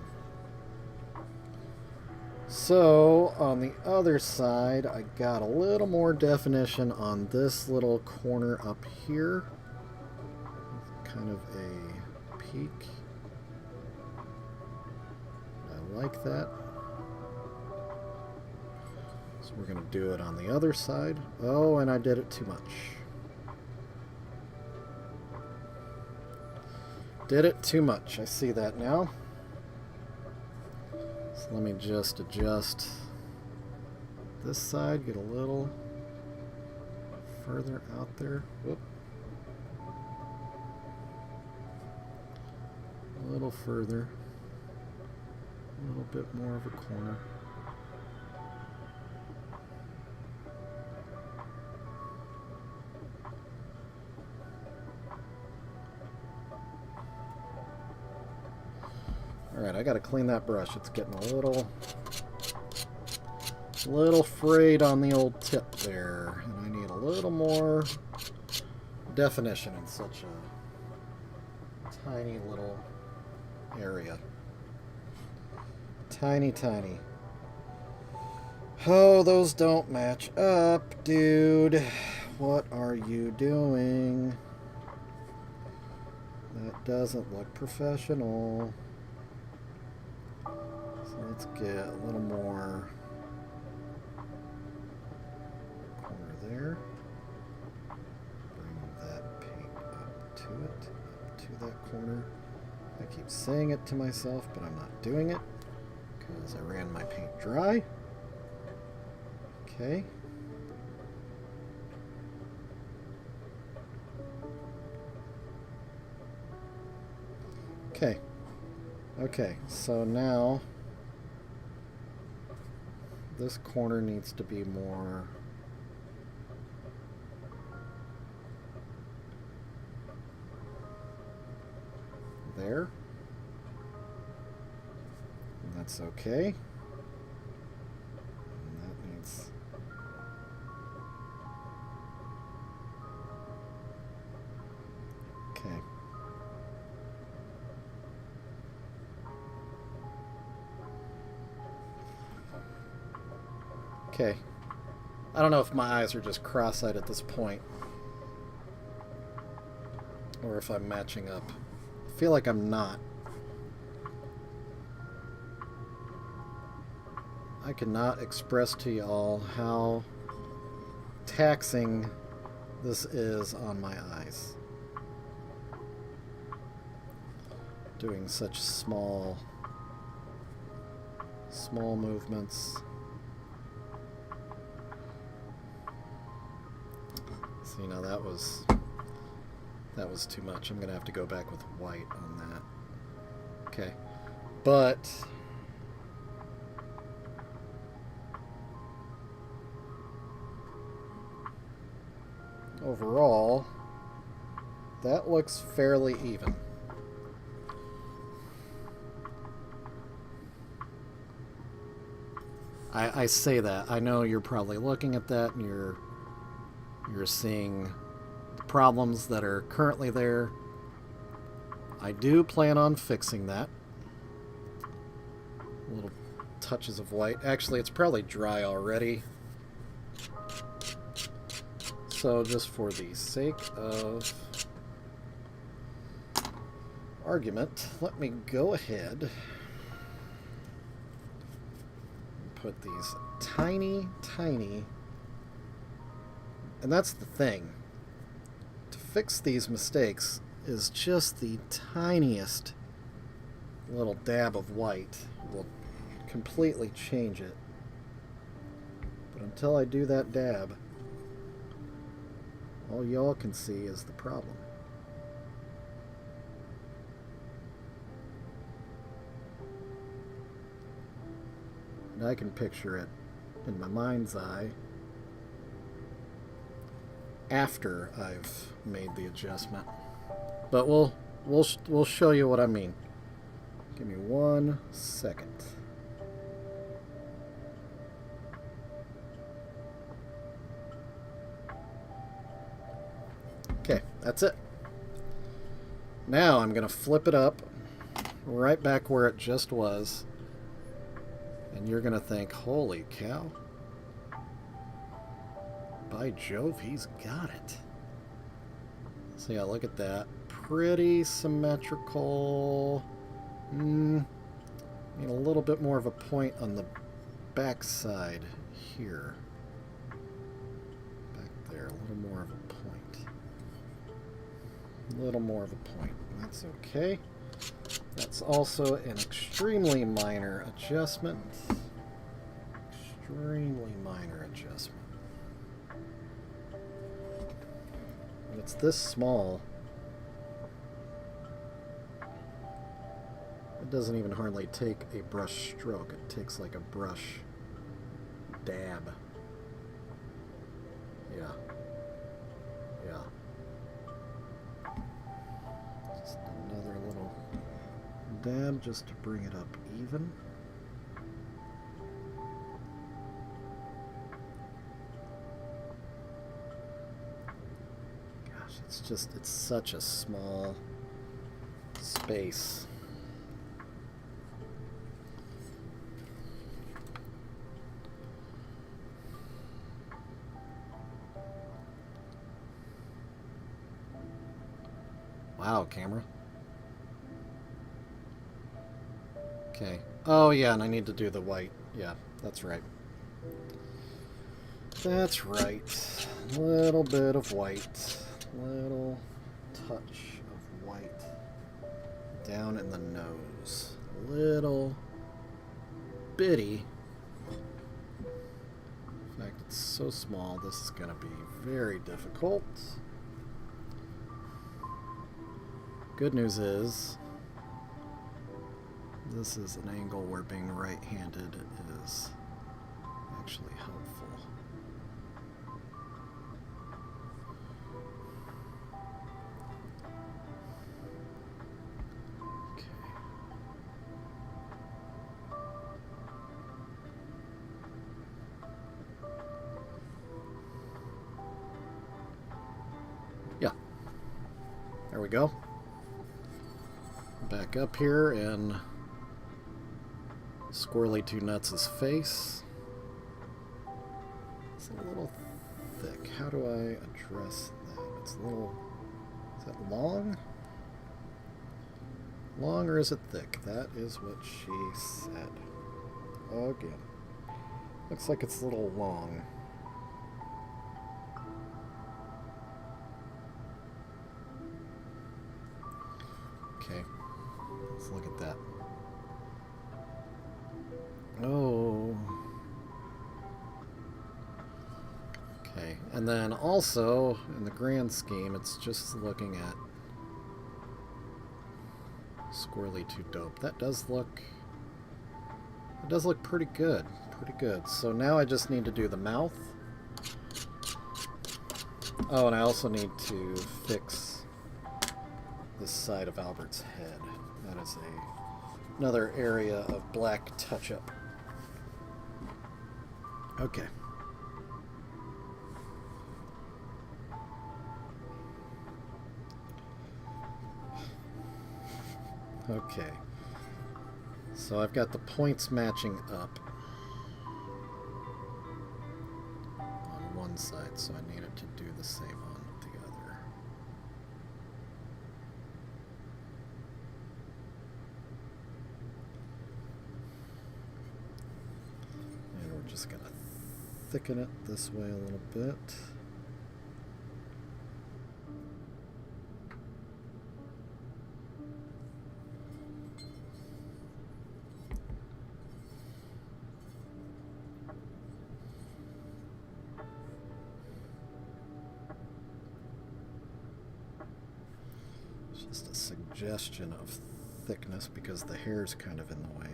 So, on the other side, I got a little more definition on this little corner up here. Kind of a peak. I like that. So we're going to do it on the other side. Oh, and I did it too much. Did it too much. I see that now. So let me just adjust this side, get a little further out there. Whoop. A little further. A little bit more of a corner. Alright, I gotta clean that brush. It's getting a little frayed on the old tip there. And I need a little more definition in such a tiny little area. Tiny, tiny. Oh, those don't match up, dude. What are you doing? That doesn't look professional. So let's get a little more corner there. Bring that paint up to it, up to that corner. I keep saying it to myself, but I'm not doing it because I ran my paint dry. Okay. Okay. Okay, so now this corner needs to be more there. And that's okay. And that needs okay. Okay. I don't know if my eyes are just cross-eyed at this point, or if I'm matching up. I feel like I'm not. I cannot express to y'all how taxing this is on my eyes. Doing such small movements. See, now that was too much. I'm gonna have to go back with white on that. Okay, but overall, that looks fairly even. I say that. I know you're probably looking at that and you're seeing the problems that are currently there. I do plan on fixing that. Little touches of white. Actually, it's probably dry already. So just for the sake of argument, let me go ahead and put these tiny, and that's the thing. To fix these mistakes is just the tiniest little dab of white will completely change it. But until I do that dab, all y'all can see is the problem. And I can picture it in my mind's eye after I've made the adjustment. But we'll show you what I mean. Give me 1 second. Okay, that's it. Now I'm going to flip it up right back where it just was. And you're going to think, holy cow. By Jove, he's got it. So yeah, look at that. Pretty symmetrical. Need a little bit more of a point on the back side here. Back there, a little more of a point. A little more of a point. That's okay. That's also an extremely minor adjustment. Extremely minor adjustment. When it's this small, it doesn't even hardly take a brush stroke. It takes like a brush dab. Yeah. Yeah. Just another little dab just to bring it up even. Gosh, it's such a small space. Ow, camera. Okay. Oh, yeah, and I need to do the white. Yeah, that's right. That's right. Little bit of white. Little touch of white. Down in the nose. Little bitty. In fact, it's so small, this is going to be very difficult. Good news is, this is an angle where being right-handed is actually helpful. Okay. Yeah. There we go. Back up here and Squirrely Two Nuts' face. It's a little thick. How do I address that? It's a little... Is that long? Long or is it thick? That is what she said. Again. Looks like it's a little long. Okay. Let's look at that. Oh. Okay. And then also, in the grand scheme, it's just looking at Squirrely Too Dope. That does look... It does look pretty good. Pretty good. So now I just need to do the mouth. Oh, and I also need to fix this side of Albert's head. That is another area of black touch-up. Okay. Okay. So I've got the points matching up on one side, so I need it to do the same on the other. And we're just going to thicken it this way a little bit. Just a suggestion of thickness because the hair's kind of in the way.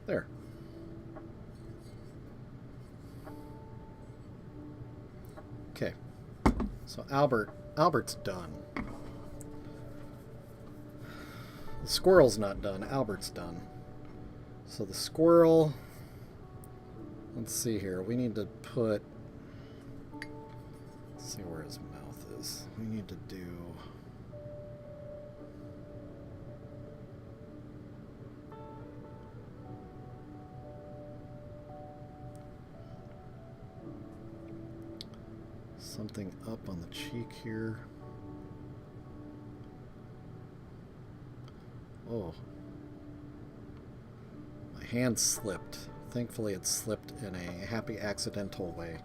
There. Okay. So Albert's done. The squirrel's not done. Albert's done. So the squirrel... Let's see here. We need to put... Let's see where his mouth is. We need to do... something up on the cheek here. Oh. My hand slipped. Thankfully it slipped in a happy accidental way.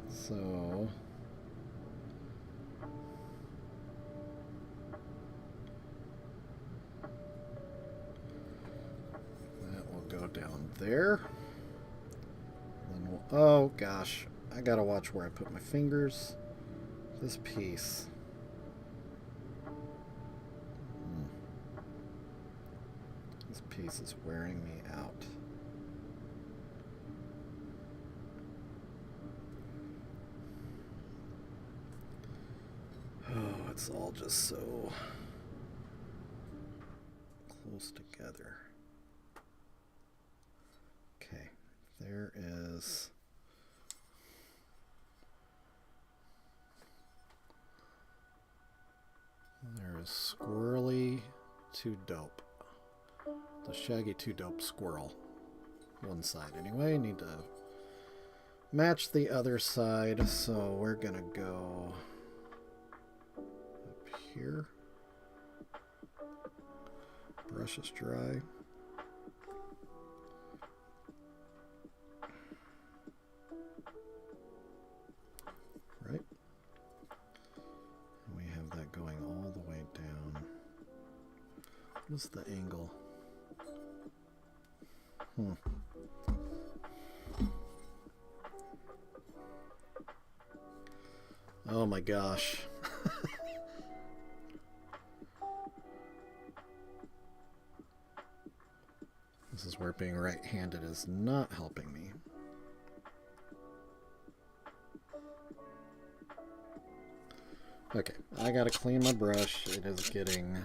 So... that will go down there. Then we'll, oh gosh. I gotta watch where I put my fingers. This piece. This piece is wearing me out. Oh, it's all just so close together. Okay, there is... There's Squirrely Too Dope. The shaggy 2-dope squirrel. One side anyway. Need to match the other side, so we're gonna go up here. Brush is dry. Right. And we have that going all the way down. What's the angle? Oh my gosh. This is where being right-handed is not helping me. Okay, I gotta clean my brush. It is getting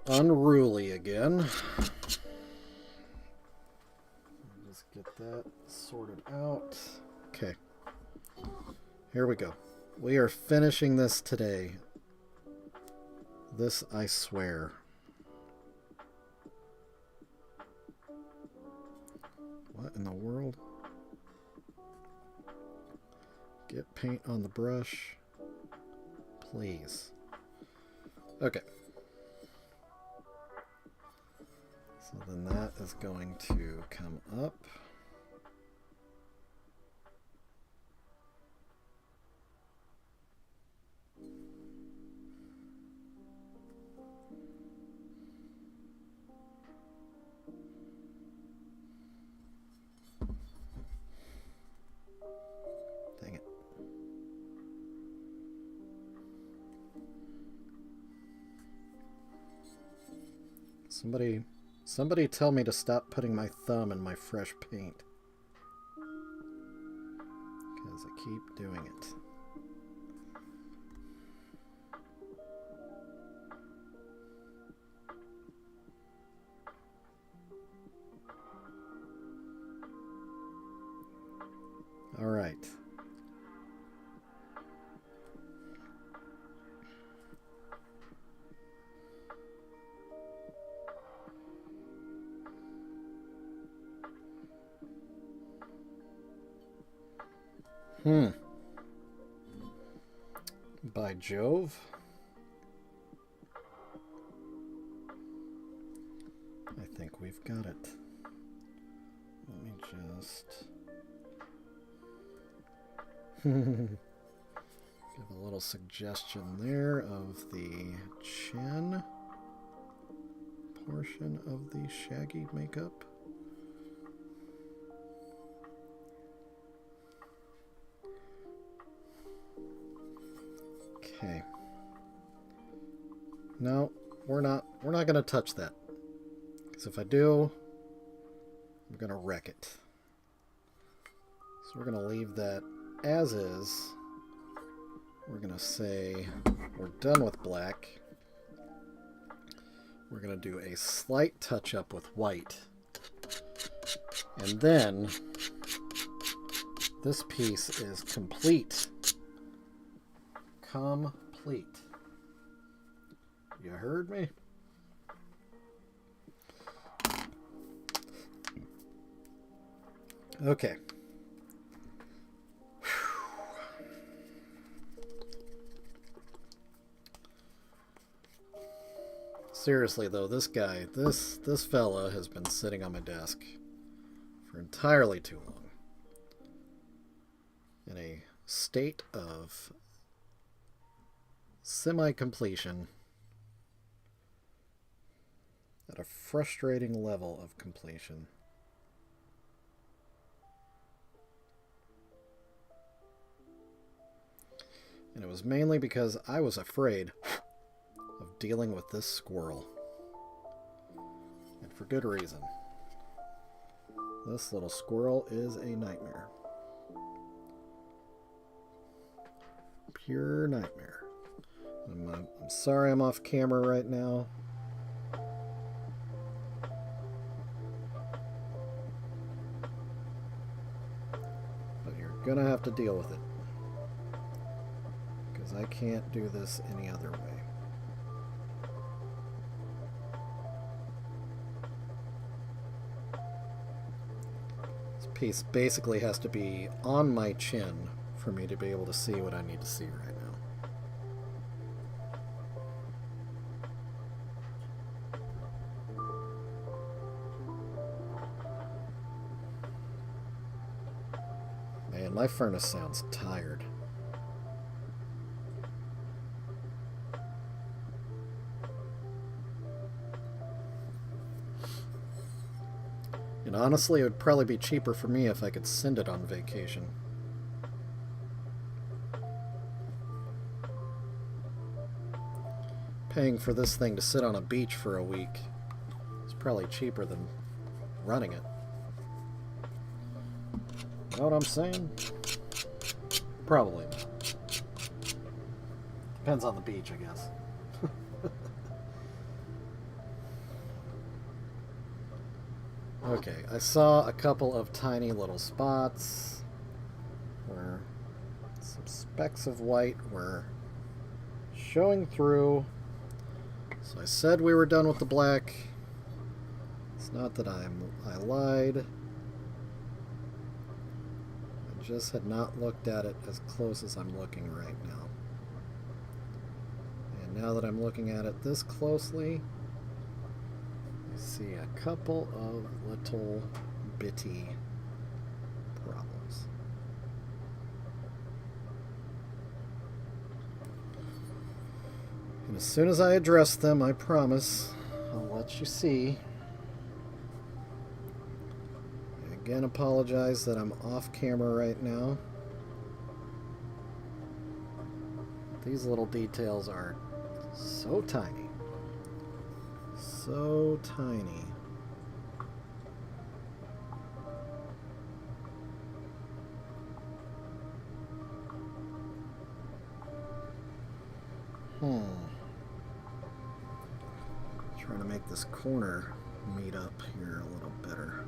unruly again. Just get that sorted out. Okay. Here we go. We are finishing this today. This, I swear. What in the world? Get paint on the brush. Please. Okay. So then that is going to come up. Dang it. Somebody tell me to stop putting my thumb in my fresh paint. Because I keep doing it. All right. By Jove. I think we've got it. Let me just give a little suggestion there of the chin portion of the shaggy makeup. Okay. No, we're not going to touch that. Because if I do, I'm going to wreck it. So we're going to leave that as is. We're going to say we're done with black. We're going to do a slight touch up with white. And then this piece is complete. Complete. You heard me? Okay. Seriously though, this guy, this fella has been sitting on my desk for entirely too long. In a state of semi-completion at a frustrating level of completion. And it was mainly because I was afraid of dealing with this squirrel. And for good reason. This little squirrel is a nightmare. Pure nightmare. I'm sorry I'm off camera right now. But you're gonna have to deal with it. Because I can't do this any other way. piece basically has to be on my chin for me to be able to see what I need to see right now. Man, my furnace sounds tired. And honestly, it would probably be cheaper for me if I could send it on vacation. Paying for this thing to sit on a beach for a week is probably cheaper than running it. You know what I'm saying? Probably not. Depends on the beach, I guess. Okay, I saw a couple of tiny little spots where some specks of white were showing through. So I said we were done with the black. It's not that I lied. I just had not looked at it as close as I'm looking right now. And now that I'm looking at it this closely, I see a couple of little bitty problems. And as soon as I address them, I promise I'll let you see. I again apologize that I'm off camera right now. These little details are so tiny. So tiny. Trying to make this corner meet up here a little better.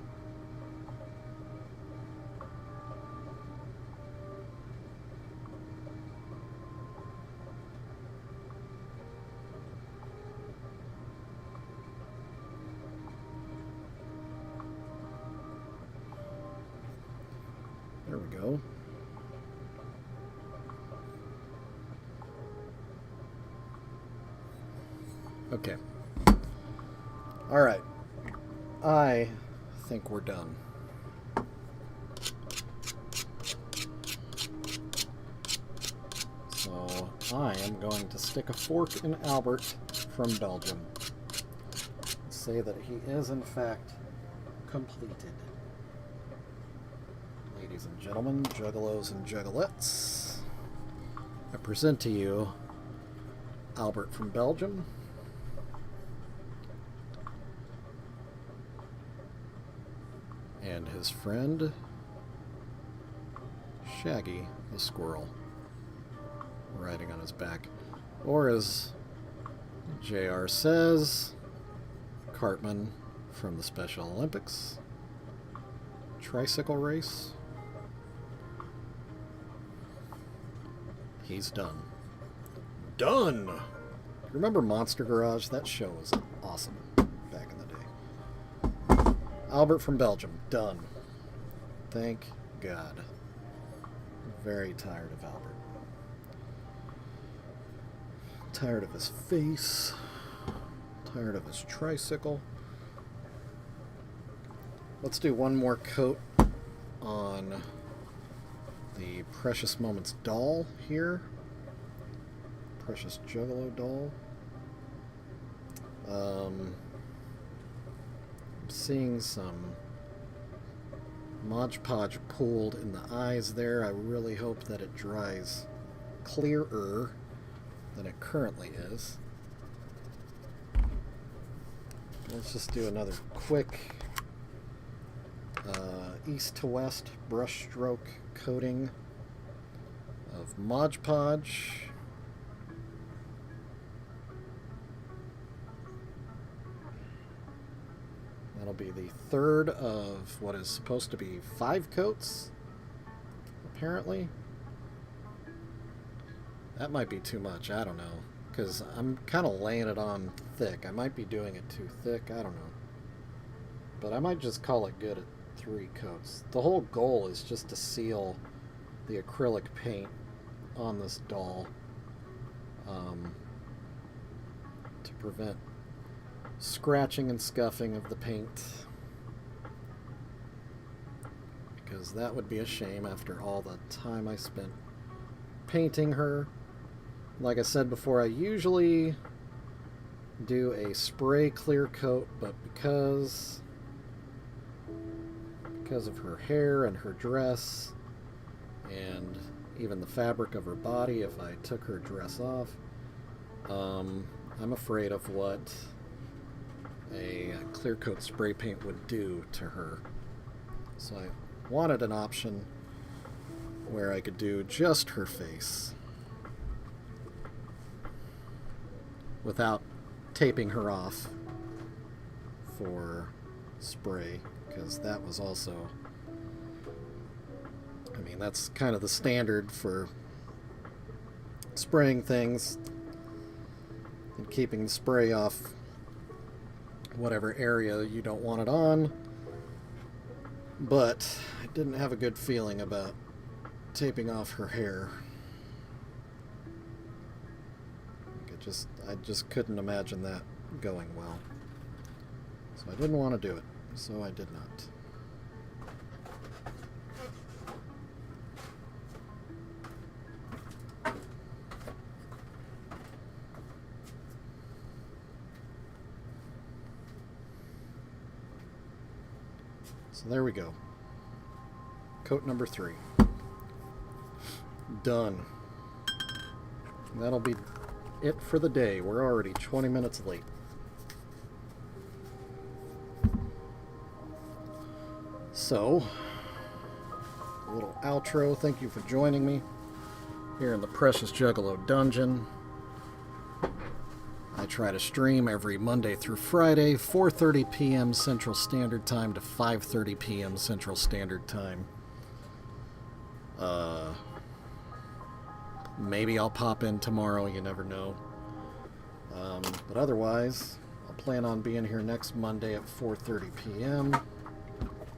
There we go. Okay. All right. I think we're done. So I am going to stick a fork in Albert from Belgium and say that he is in fact completed. Ladies and gentlemen, Juggalos and Juggalettes, I present to you Albert from Belgium. And his friend, Shaggy the squirrel, riding on his back. Or as JR says, Cartman from the Special Olympics tricycle race. He's done. Done! Remember Monster Garage? That show was awesome back in the day. Albert from Belgium. Done. Thank God. Very tired of Albert. Tired of his face. Tired of his tricycle. Let's do one more coat on the Precious Moments doll here. Precious Juggalo doll. I'm seeing some Mod Podge pooled in the eyes there. I really hope that it dries clearer than it currently is. Let's just do another quick east to west brush stroke coating of Mod Podge. That'll be the third of what is supposed to be 5 coats, apparently. That might be too much, I don't know, because I'm kind of laying it on thick. I might be doing it too thick, I don't know. But I might just call it good 3 coats. The whole goal is just to seal the acrylic paint on this doll to prevent scratching and scuffing of the paint, because that would be a shame after all the time I spent painting her. Like I said before, I usually do a spray clear coat, but because of her hair and her dress and even the fabric of her body, if I took her dress off, I'm afraid of what a clear coat spray paint would do to her. So I wanted an option where I could do just her face without taping her off for spray, because that was also, I mean, that's kind of the standard for spraying things and keeping the spray off whatever area you don't want it on. But I didn't have a good feeling about taping off her hair. I just couldn't imagine that going well. So I didn't want to do it. So I did not. So there we go. Coat number 3. Done. That'll be it for the day. We're already 20 minutes late. So, a little outro. Thank you for joining me here in the Precious Juggalo Dungeon. I try to stream every Monday through Friday, 4:30 p.m. Central Standard Time to 5:30 p.m. Central Standard Time. Maybe I'll pop in tomorrow, you never know. But otherwise, I'll plan on being here next Monday at 4:30 p.m.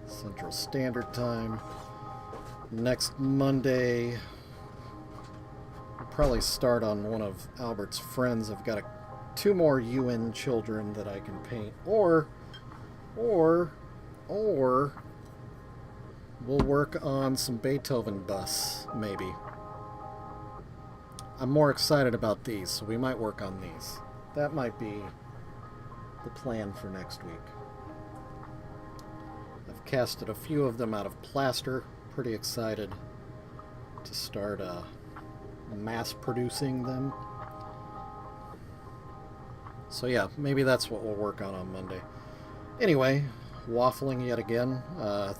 Central Standard Time. Next Monday, I'll probably start on one of Albert's friends. I've got 2 more UN children that I can paint, or we'll work on some Beethoven busts, maybe. I'm more excited about these, so we might work on these. That might be the plan for next week. I've casted a few of them out of plaster. Pretty excited to start mass producing them. So yeah, maybe that's what we'll work on Monday. Anyway, waffling yet again.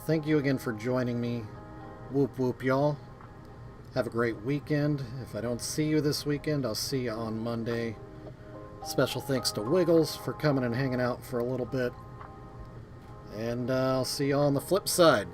Thank you again for joining me. Whoop whoop, y'all. Have a great weekend. If I don't see you this weekend, I'll see you on Monday. Special thanks to Wiggles for coming and hanging out for a little bit. And I'll see you on the flip side.